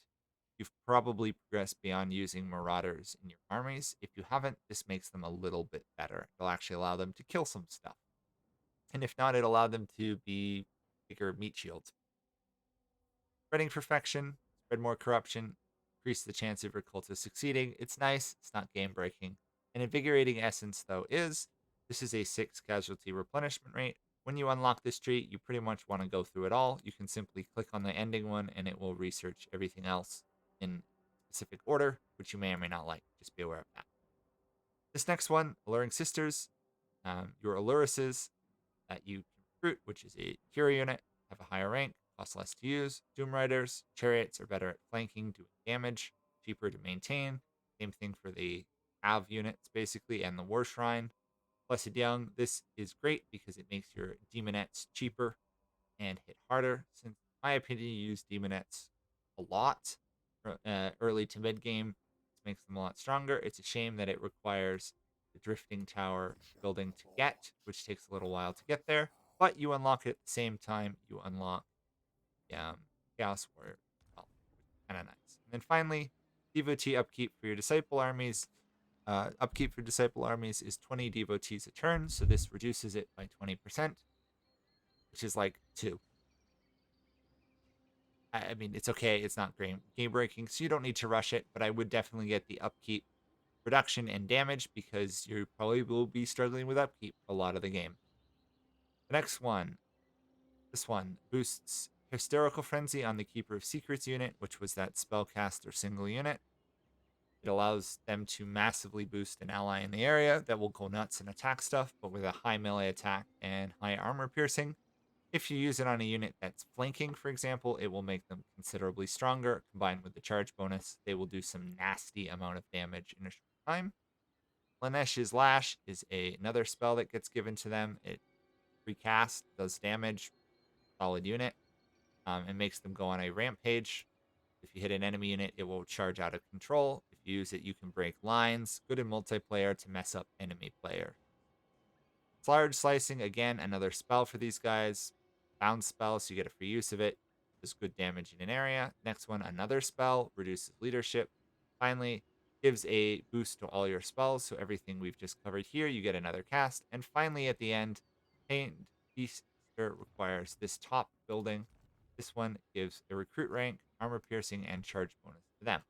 you've probably progressed beyond using Marauders in your armies. If you haven't, this makes them a little bit better. It'll actually allow them to kill some stuff. And if not, it'll allow them to be bigger meat shields. Spreading Perfection, spread more corruption, increase the chance of your cultist succeeding. It's nice, it's not game breaking. An Invigorating Essence, though, this is a 6 casualty replenishment rate. When you unlock this tree, you pretty much want to go through it all. You can simply click on the ending one and it will research everything else in specific order, which you may or may not like. Just be aware of that. This next one, Alluring Sisters, your Alluruses that you can recruit, which is a hero unit, have a higher rank, cost less to use. Doom Riders, Chariots are better at flanking, doing damage, cheaper to maintain. Same thing for the Cav units, basically, and the War Shrine. Blessed Young, this is great because it makes your Demonettes cheaper and hit harder. Since, in my opinion, you use Demonettes a lot early to mid game. This makes them a lot stronger. It's a shame that it requires the Drifting Tower building to get, which takes a little while to get there. But you unlock it at the same time you unlock Chaos Warrior as well, which is kind of nice. And then finally, devotee upkeep for your disciple armies. Upkeep for disciple armies is 20 devotees a turn, so this reduces it by 20%, which is like 2. I mean, it's okay. It's not game breaking, so you don't need to rush it, but I would definitely get the upkeep reduction and damage because you probably will be struggling with upkeep a lot of the game. The next one, this one boosts Hysterical Frenzy on the Keeper of Secrets unit, which was that spellcaster single unit. It allows them to massively boost an ally in the area that will go nuts and attack stuff, but with a high melee attack and high armor piercing. If you use it on a unit that's flanking, for example, it will make them considerably stronger. Combined with the charge bonus, they will do some nasty amount of damage in a short time. Slaanesh's Lash is another spell that gets given to them. It recast, does damage, solid unit, and makes them go on a rampage. If you hit an enemy unit, it will charge out of control. If you use it, you can break lines. Good in multiplayer to mess up enemy player. Large Slicing, again, another spell for these guys. Bound spell, so you get a free use of it. Does good damage in an area. Next one, another spell, reduces leadership. Finally, gives a boost to all your spells, so everything we've just covered here, you get another cast. And finally, at the end, Pained Beaster requires this top building. This one gives a recruit rank, armor piercing, and charge bonus to them.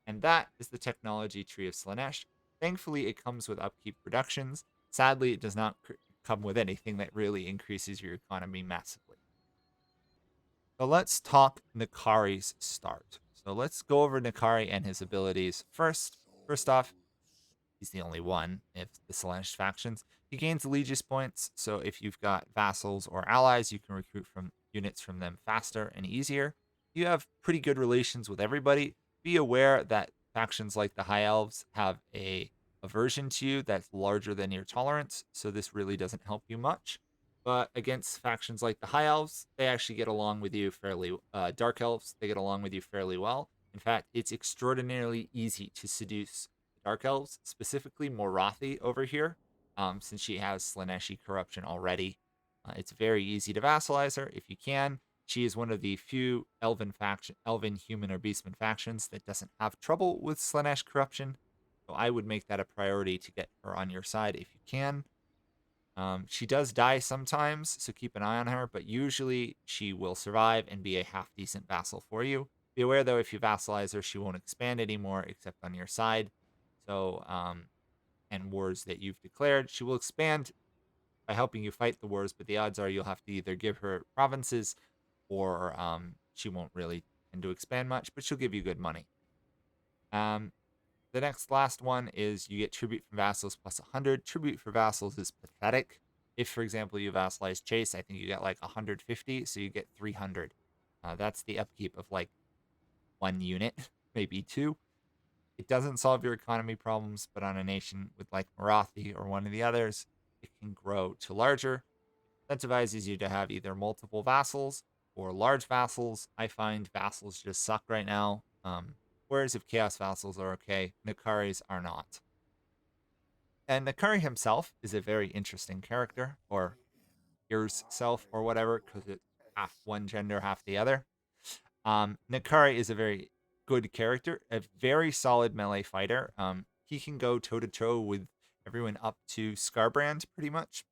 And that is the technology tree of Slaanesh. Thankfully, it comes with upkeep reductions. Sadly, it does not come with anything that really increases your economy massively. So let's talk Nakari's start. So let's go over Nakari and his abilities first. First off, he's the only one if the Slaanesh factions. He gains Legis points, so if you've got vassals or allies, you can recruit from units from them faster and easier. You have pretty good relations with everybody. Be aware that factions like the High Elves have a aversion to you that's larger than your tolerance, so this really doesn't help you much. But against factions like the High Elves, they actually get along with you fairly. Dark Elves, they get along with you fairly well. In fact, it's extraordinarily easy to seduce Dark Elves, specifically Morathi over here, since she has Slaaneshi corruption already. It's very easy to vassalize her if you can. She is one of the few elven human, or beastman factions that doesn't have trouble with Slaanesh corruption. So I would make that a priority to get her on your side if you can. She does die sometimes, so keep an eye on her, but usually she will survive and be a half decent vassal for you. Be aware though, if you vassalize her, she won't expand anymore except on your side. So, and wars that you've declared, she will expand by helping you fight the wars, but the odds are you'll have to either give her provinces or she won't really tend to expand much, but she'll give you good money. The last one is you get tribute from vassals plus 100. Tribute for vassals is pathetic. If, for example, you vassalize Chase, I think you get like 150, so you get 300. That's the upkeep of like one unit, maybe two. It doesn't solve your economy problems, but on a nation with like Marathi or one of the others, it can grow to larger. Incentivizes you to have either multiple vassals or large vassals. I find vassals just suck right now. Whereas if Chaos vassals are okay, Nakari's are not. And Nakari himself is a very interesting character, or yours self, or whatever, because it's half one gender, half the other. Nakari is a very good character, a very solid melee fighter. He can go toe to toe with everyone up to Scarbrand, pretty much,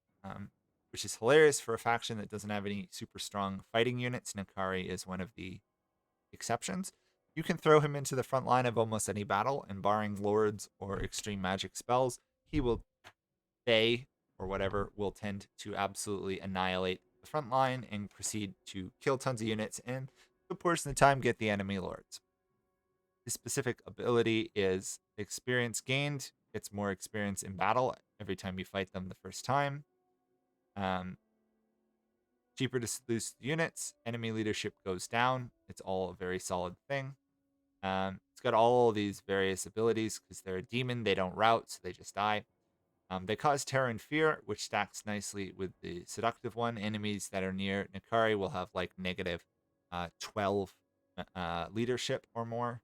which is hilarious for a faction that doesn't have any super strong fighting units. Nakari is one of the exceptions. You can throw him into the front line of almost any battle, and barring lords or extreme magic spells, he will stay or whatever will tend to absolutely annihilate the front line and proceed to kill tons of units and a portion of the time get the enemy lords. His specific ability is experience gained. It's more experience in battle every time you fight them the first time. Cheaper to seduce units. Enemy leadership goes down. It's all a very solid thing. It's got all these various abilities because they're a demon. They don't rout, so they just die. They cause terror and fear, which stacks nicely with the seductive one. Enemies that are near Nakari will have like negative 12 leadership or more.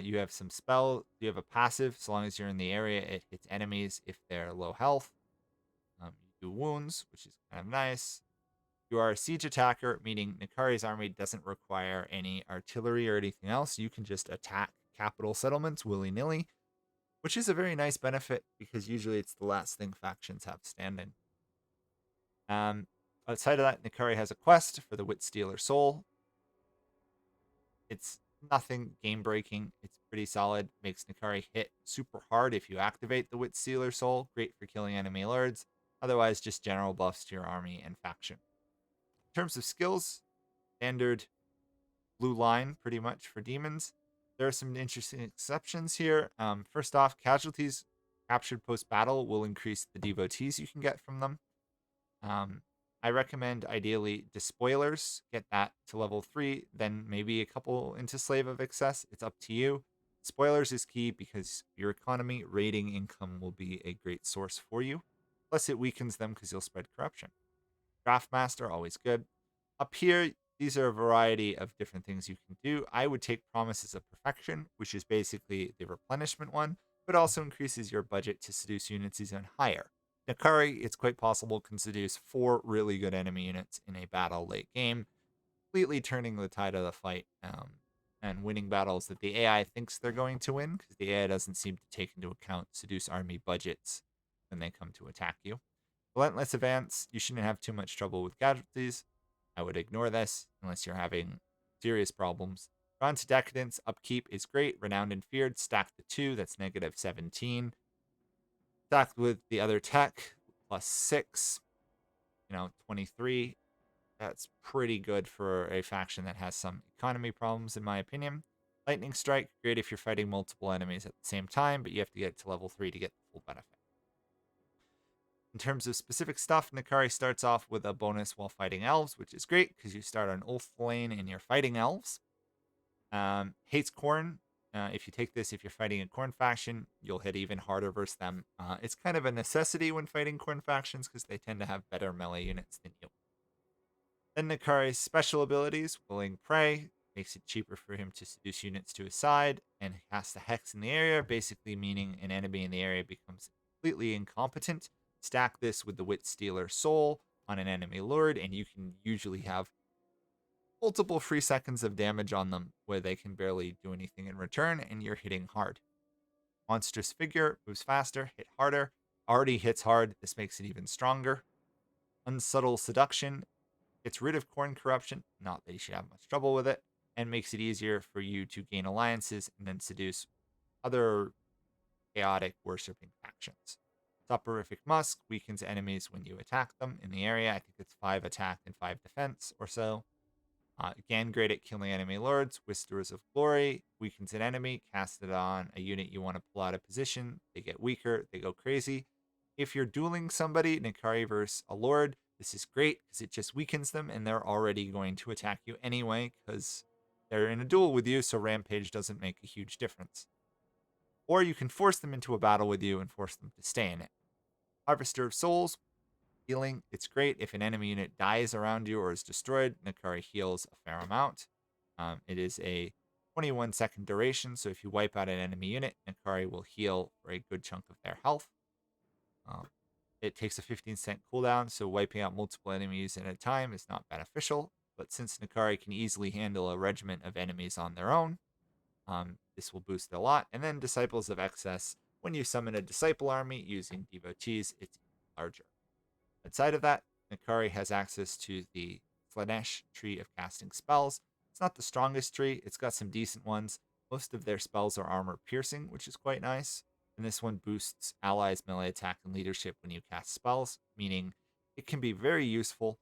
You have some spell. You have a passive. So long as you're in the area, it hits enemies if they're low health. You do wounds, which is kind of nice. You are a siege attacker, meaning Nakari's army doesn't require any artillery or anything else. You can just attack capital settlements willy-nilly, which is a very nice benefit because usually it's the last thing factions have standing. Outside of that, Nakari has a quest for the Wit Stealer Soul. It's nothing game-breaking. It's pretty solid. Makes Nakari hit super hard if you activate the Wit Stealer Soul. Great for killing enemy lords. Otherwise, just general buffs to your army and faction. In terms of skills, standard blue line pretty much for demons. There are some interesting exceptions here. First off, casualties captured post-battle will increase the devotees you can get from them. I recommend ideally Despoilers, get that to level 3, then maybe a couple into Slave of Excess. It's up to you. Spoilers is key because your economy, rating, income will be a great source for you. Plus, it weakens them because you'll spread corruption. Draftmaster, always good. Up here, these are a variety of different things you can do. I would take Promises of Perfection, which is basically the replenishment one, but also increases your budget to seduce units even higher. Nakari, it's quite possible, can seduce 4 really good enemy units in a battle late game, completely turning the tide of the fight and winning battles that the AI thinks they're going to win, because the AI doesn't seem to take into account seduce army budgets when they come to attack you. Relentless Advance, you shouldn't have too much trouble with casualties. I would ignore this unless you're having serious problems. Drawn to Decadence, Upkeep is great. Renowned and Feared, stacked to 2, that's negative 17. Stacked with the other tech, plus 6, 23. That's pretty good for a faction that has some economy problems, in my opinion. Lightning Strike, great if you're fighting multiple enemies at the same time, but you have to get to level 3 to get the full benefit. In terms of specific stuff, Nakari starts off with a bonus while fighting elves, which is great because you start on Ulf lane and you're fighting elves. Hates Corn. If you take this, if you're fighting a Corn faction, you'll hit even harder versus them. It's kind of a necessity when fighting Corn factions because they tend to have better melee units than you. Then Nakari's special abilities, Willing Prey, makes it cheaper for him to seduce units to his side, and cast a Hex in the area, basically meaning an enemy in the area becomes completely incompetent. Stack this with the Wit Stealer Soul on an enemy lord, and you can usually have multiple free seconds of damage on them where they can barely do anything in return, and you're hitting hard. Monstrous Figure moves faster, hit harder, already hits hard. This makes it even stronger. Unsubtle Seduction gets rid of Corn corruption, not that you should have much trouble with it, and makes it easier for you to gain alliances and then seduce other chaotic worshipping factions. Soporific Musk weakens enemies when you attack them in the area. I think it's 5 attack and 5 defense or so. Again, great at killing enemy lords. Whisperers of Glory weakens an enemy. Cast it on a unit you want to pull out of position. They get weaker. They go crazy. If you're dueling somebody, Nakari versus a lord, this is great because it just weakens them and they're already going to attack you anyway because they're in a duel with you, so Rampage doesn't make a huge difference. Or you can force them into a battle with you and force them to stay in it. Harvester of Souls, healing. It's great if an enemy unit dies around you or is destroyed. Nakari heals a fair amount. It is a 21-second duration, so if you wipe out an enemy unit, Nakari will heal for a good chunk of their health. It takes a 15-second cooldown, so wiping out multiple enemies at a time is not beneficial. But since Nakari can easily handle a regiment of enemies on their own, this will boost it a lot. And then Disciples of Excess. When you summon a Disciple army using devotees, it's larger. Outside of that, Nakari has access to the Slaanesh tree of casting spells. It's not the strongest tree. It's got some decent ones. Most of their spells are armor piercing, which is quite nice. And this one boosts allies' melee attack and leadership when you cast spells, meaning it can be very useful,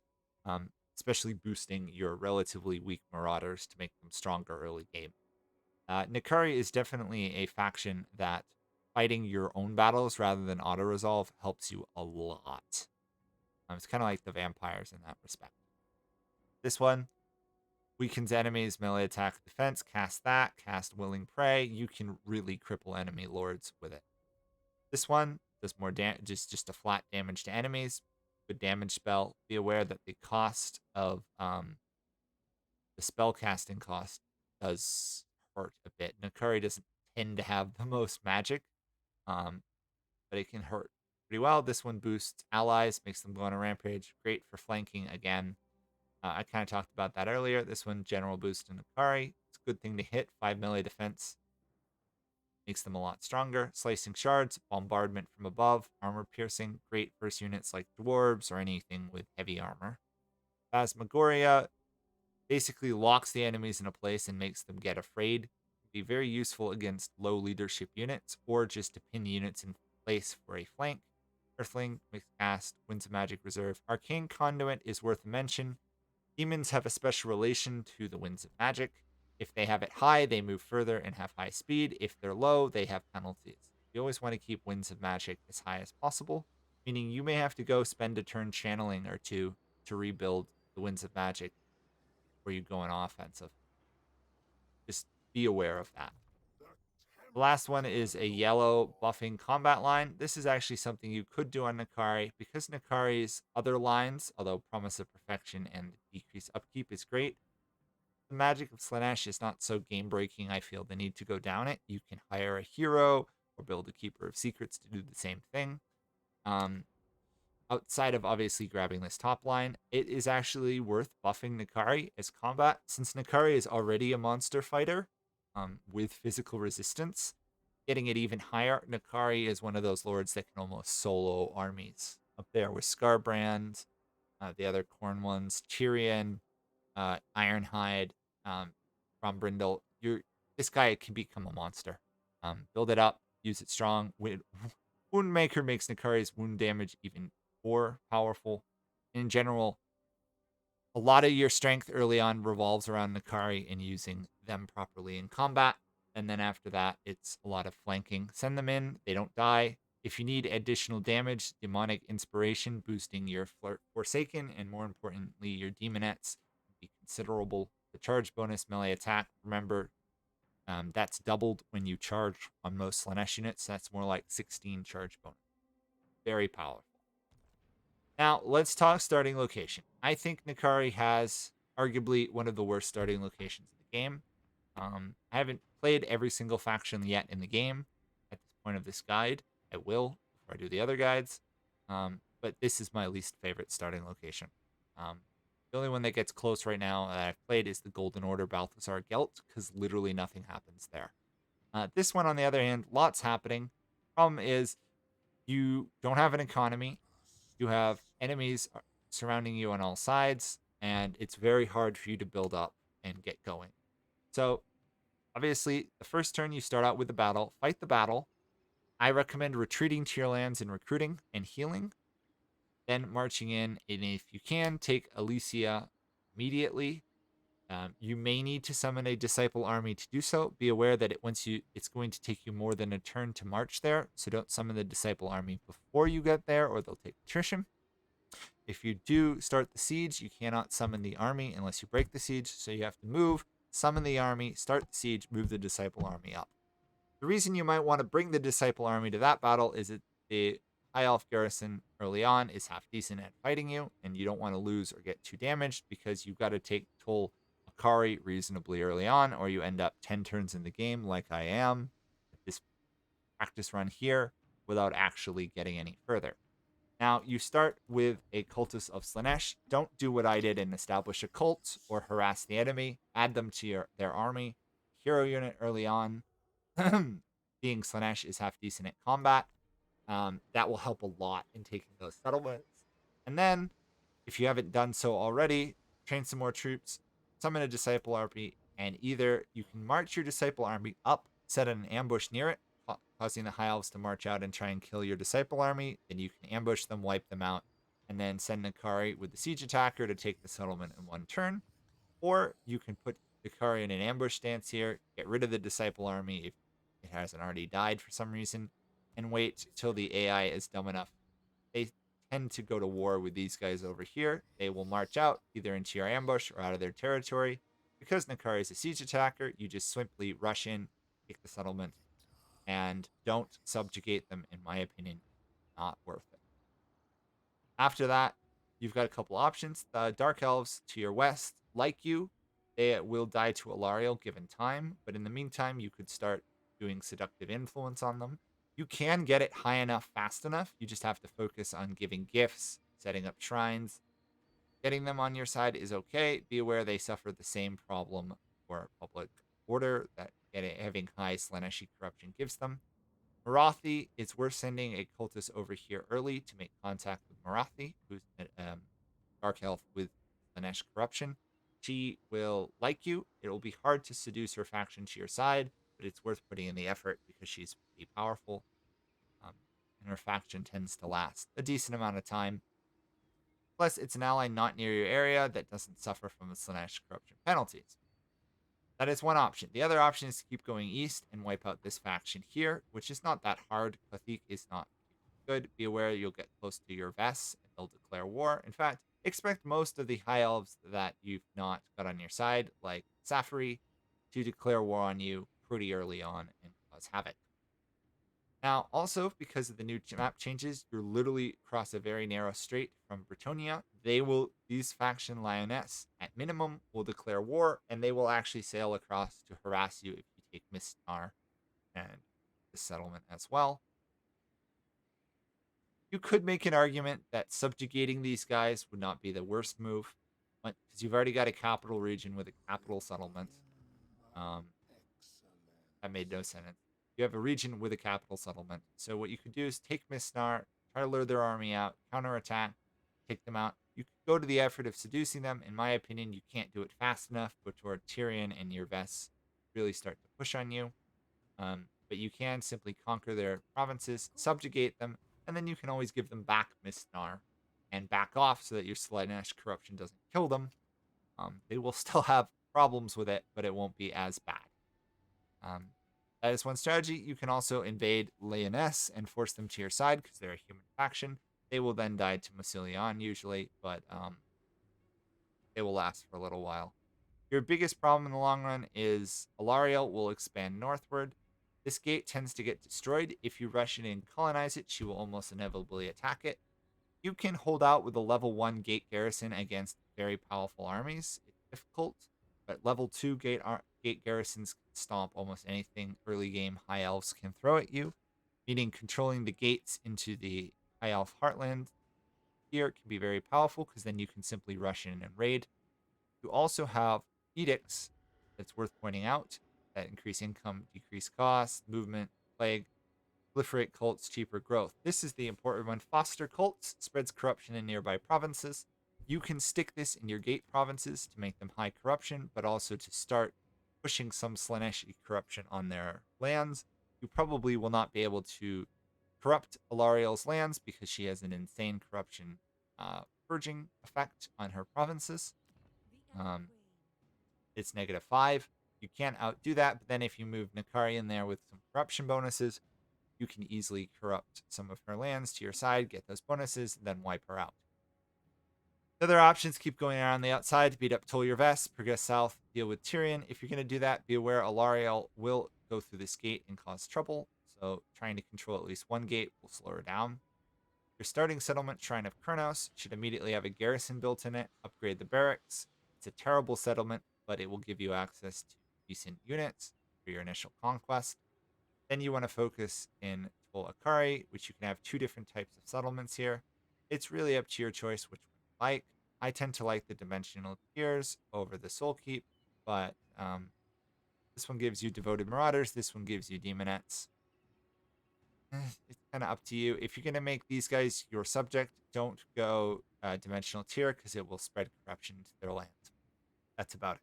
especially boosting your relatively weak marauders to make them stronger early game. Nakari is definitely a faction that fighting your own battles rather than auto-resolve helps you a lot. It's kind of like the vampires in that respect. This one weakens enemies, melee attack, defense. Cast that. Cast Willing Prey. You can really cripple enemy lords with it. This one does more damage, just a flat damage to enemies. Good damage spell. Be aware that the cost of the spell casting cost does hurt a bit. Nakari doesn't tend to have the most magic, but it can hurt pretty well. This one boosts allies, makes them go on a rampage. Great for flanking again. I kind of talked about that earlier. This one, general boost in Nakari. It's a good thing to hit. 5 melee defense makes them a lot stronger. Slicing Shards, bombardment from above, armor piercing. Great versus units like dwarves or anything with heavy armor. Phasmagoria basically locks the enemies in a place and makes them get afraid. Be very useful against low leadership units or just to pin units in place for a flank. Earthling makes cast, Winds of Magic Reserve. Arcane Conduit is worth a mention. Demons have a special relation to the Winds of Magic. If they have it high, they move further and have high speed. If they're low, they have penalties. You always want to keep Winds of Magic as high as possible, meaning you may have to go spend a turn channeling or two to rebuild the Winds of Magic where you go on offensive. Just be aware of that. The last one is a yellow buffing combat line. This is actually something you could do on Nakari because Nakari's other lines, although Promise of Perfection and Decrease Upkeep is great, the magic of Slaanesh is not so game breaking. I feel the need to go down it. You can hire a hero or build a Keeper of Secrets to do the same thing. Outside of obviously grabbing this top line, it is actually worth buffing Nakari as combat since Nakari is already a monster fighter with physical resistance. Getting it even higher, Nakari is one of those lords that can almost solo armies. Up there with Scarbrand, the other Corn ones, Tyrion, Ironhide, from Brindle. This guy can become a monster. Build it up, use it strong. Woundmaker makes Nakari's wound damage even more powerful. In general, a lot of your strength early on revolves around Nakari and using them properly in combat. And then after that, it's a lot of flanking. Send them in, they don't die. If you need additional damage, Demonic Inspiration boosting your Forsaken and more importantly, your Demonettes be considerable. The charge bonus melee attack, remember, that's doubled when you charge on most Slaanesh units. That's more like 16 charge bonus. Very powerful. Now, let's talk starting location. I think Nakari has arguably one of the worst starting locations in the game. I haven't played every single faction yet in the game at this point of this guide. I will before I do the other guides. But this is my least favorite starting location. The only one that gets close right now that I've played is the Golden Order Balthazar Gelt, because literally nothing happens there. This one, on the other hand, lots happening. Problem is, you don't have an economy. You have enemies surrounding you on all sides, and it's very hard for you to build up and get going. So, obviously, the first turn you start out with the battle, fight the battle. I recommend retreating to your lands and recruiting and healing, then marching in, and if you can, take Elysia immediately. You may need to summon a disciple army to do so. Be aware that it's going to take you more than a turn to march there, so don't summon the disciple army before you get there, or they'll take attrition. If you do start the siege, you cannot summon the army unless you break the siege, so you have to move, summon the army, start the siege, move the disciple army up. The reason you might want to bring the disciple army to that battle is that the high elf garrison early on is half decent at fighting you, and you don't want to lose or get too damaged because you've got to take Toll Akari reasonably early on, or you end up 10 turns in the game like I am at this practice run here without actually getting any further. Now, you start with a cultist of Slaanesh. Don't do what I did and establish a cult or harass the enemy. Add them to their army. Hero unit early on. Being Slaanesh is half decent at combat. That will help a lot in taking those settlements. And then, if you haven't done so already, train some more troops, summon a disciple army, and either you can march your disciple army up, set an ambush near it, causing the high elves to march out and try and kill your disciple army. Then you can ambush them, wipe them out, and then send Nakari with the siege attacker to take the settlement in one turn. Or you can put Nakari in an ambush stance here, get rid of the disciple army if it hasn't already died for some reason, and wait till the AI is dumb enough. They tend to go to war with these guys over here. They will march out either into your ambush or out of their territory. Because Nakari is a siege attacker, you just simply rush in, take the settlement, and don't subjugate them, in my opinion. Not worth it. After that, you've got a couple options. The Dark Elves to your west, like you, they will die to Alariel given time, but in the meantime, you could start doing seductive influence on them. You can get it high enough fast enough. You just have to focus on giving gifts, setting up shrines. Getting them on your side is okay. Be aware they suffer the same problem for public order that having high Slaaneshi corruption gives them. Marathi, it's worth sending a cultist over here early to make contact with Marathi, who's a dark elf with Slaanesh corruption. She will like you. It will be hard to seduce her faction to your side, but it's worth putting in the effort because she's pretty powerful. And her faction tends to last a decent amount of time. Plus, it's an ally not near your area that doesn't suffer from the Slaanesh corruption penalties. That is one option. The other option is to keep going east and wipe out this faction here, which is not that hard. Kathik is not good. Be aware you'll get close to your Vests and they'll declare war. In fact, expect most of the high elves that you've not got on your side, like Safari, to declare war on you pretty early on and cause havoc. Now, also, because of the new map changes, you're literally across a very narrow strait from Bretonnia. These faction lioness, at minimum, will declare war, and they will actually sail across to harass you if you take Mistnar and the settlement as well. You could make an argument that subjugating these guys would not be the worst move, because you've already got a capital region with a capital settlement. Um, that made no sense. You have a region with a capital settlement. So what you could do is take Mistnar, try to lure their army out, counterattack, take them out. You could go to the effort of seducing them. In my opinion, you can't do it fast enough before Tyrion and your Vests really start to push on you. But you can simply conquer their provinces, subjugate them, and then you can always give them back Mistnar and back off so that your Slaanesh corruption doesn't kill them. They will still have problems with it, but it won't be as bad. That is one strategy. You can also invade Lyonesse and force them to your side because they're a human faction. They will then die to Massilian usually, but they will last for a little while. Your biggest problem in the long run is Alarielle will expand northward. This gate tends to get destroyed. If you rush in and colonize it, she will almost inevitably attack it. You can hold out with a level 1 gate garrison against very powerful armies. It's difficult, but level 2 gate garrisons can stomp almost anything early game high elves can throw at you, meaning controlling the gates into the high elf heartland here can be very powerful because then you can simply rush in and raid. You also have edicts that's worth pointing out that increase income, decrease costs, movement, plague, proliferate cults, cheaper growth. This is the important one. Foster cults, spreads corruption in nearby provinces. You can stick this in your gate provinces to make them high corruption, but also to start pushing some Slaanesh corruption on their lands. You probably will not be able to corrupt Alarielle's lands because she has an insane corruption purging effect on her provinces. It's -5. You can't outdo that, but then if you move Nakari in there with some corruption bonuses, you can easily corrupt some of her lands to your side, get those bonuses, and then wipe her out. The other options keep going around the outside to beat up Tol your Vest, progress south, deal with Tyrion. If you're going to do that, be aware Alarielle will go through this gate and cause trouble, so trying to control at least one gate will slow her down. Your starting settlement, Shrine of Kurnos, should immediately have a garrison built in it. Upgrade the barracks. It's a terrible settlement, but it will give you access to decent units for your initial conquest. Then you want to focus in Tol Akari, which you can have 2 different types of settlements here. It's really up to your choice which one you like. I tend to like the dimensional tiers over the Soul Keep, but this one gives you Devoted Marauders. This one gives you Demonettes. It's kind of up to you. If you're going to make these guys your subject, don't go dimensional tier because it will spread corruption to their land. That's about it.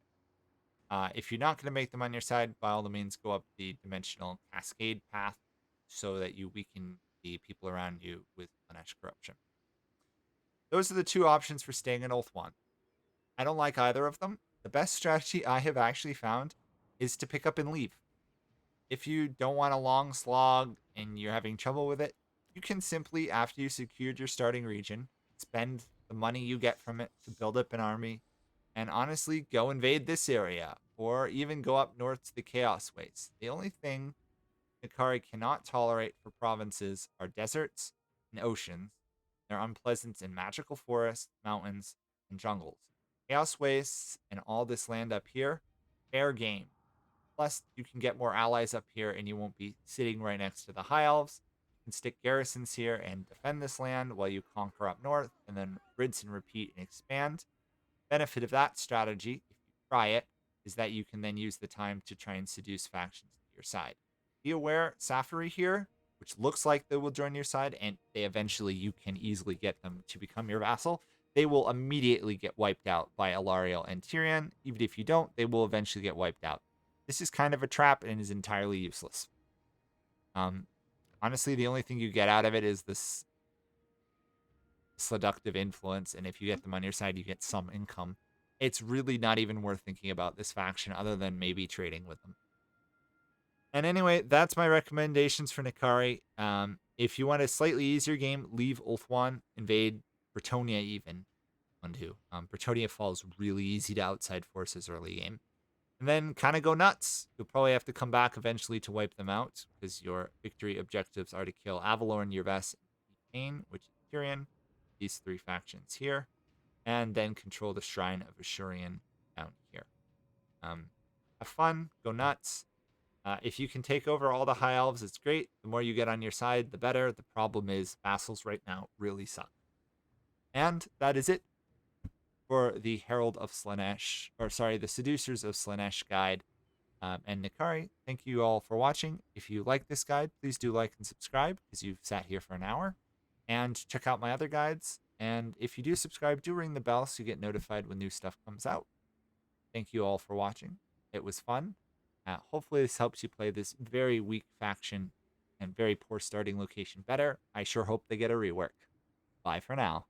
If you're not going to make them on your side, by all means, go up the dimensional cascade path so that you weaken the people around you with Slaanesh corruption. Those are the 2 options for staying in Ulthuan. I don't like either of them. The best strategy I have actually found is to pick up and leave. If you don't want a long slog and you're having trouble with it, you can simply, after you secured your starting region, spend the money you get from it to build up an army and honestly go invade this area or even go up north to the Chaos Wastes. The only thing Nakari cannot tolerate for provinces are deserts and oceans. They're unpleasant in magical forests, mountains, and jungles. Chaos Wastes and all this land up here, fair game. Plus, you can get more allies up here and you won't be sitting right next to the High Elves. You can stick garrisons here and defend this land while you conquer up north and then rinse and repeat and expand. Benefit of that strategy, if you try it, is that you can then use the time to try and seduce factions to your side. Be aware, Safari here, which looks like they will join your side, and you can easily get them to become your vassal. They will immediately get wiped out by Alarielle and Tyrion. Even if you don't, they will eventually get wiped out. This is kind of a trap and is entirely useless. Honestly, the only thing you get out of it is this seductive influence, and if you get them on your side, you get some income. It's really not even worth thinking about this faction other than maybe trading with them. And anyway, that's my recommendations for Nakari. If you want a slightly easier game, leave Ulthuan, invade Bretonnia even. 1-2. Bretonnia falls really easy to outside forces early game. And then kind of go nuts. You'll probably have to come back eventually to wipe them out because your victory objectives are to kill Avalorn, Yerves, and Kane, which is Tyrion, these 3 factions here, and then control the Shrine of Ashurian down here. Have fun, go nuts. If you can take over all the High Elves, it's great. The more you get on your side, the better. The problem is vassals right now really suck. And that is it for the Herald of Slaanesh, or sorry, the Seducers of Slaanesh guide and Nikari. Thank you all for watching. If you like this guide, please do like and subscribe because you've sat here for an hour. And check out my other guides. And if you do subscribe, do ring the bell so you get notified when new stuff comes out. Thank you all for watching. It was fun. Hopefully this helps you play this very weak faction and very poor starting location better. I sure hope they get a rework. Bye for now.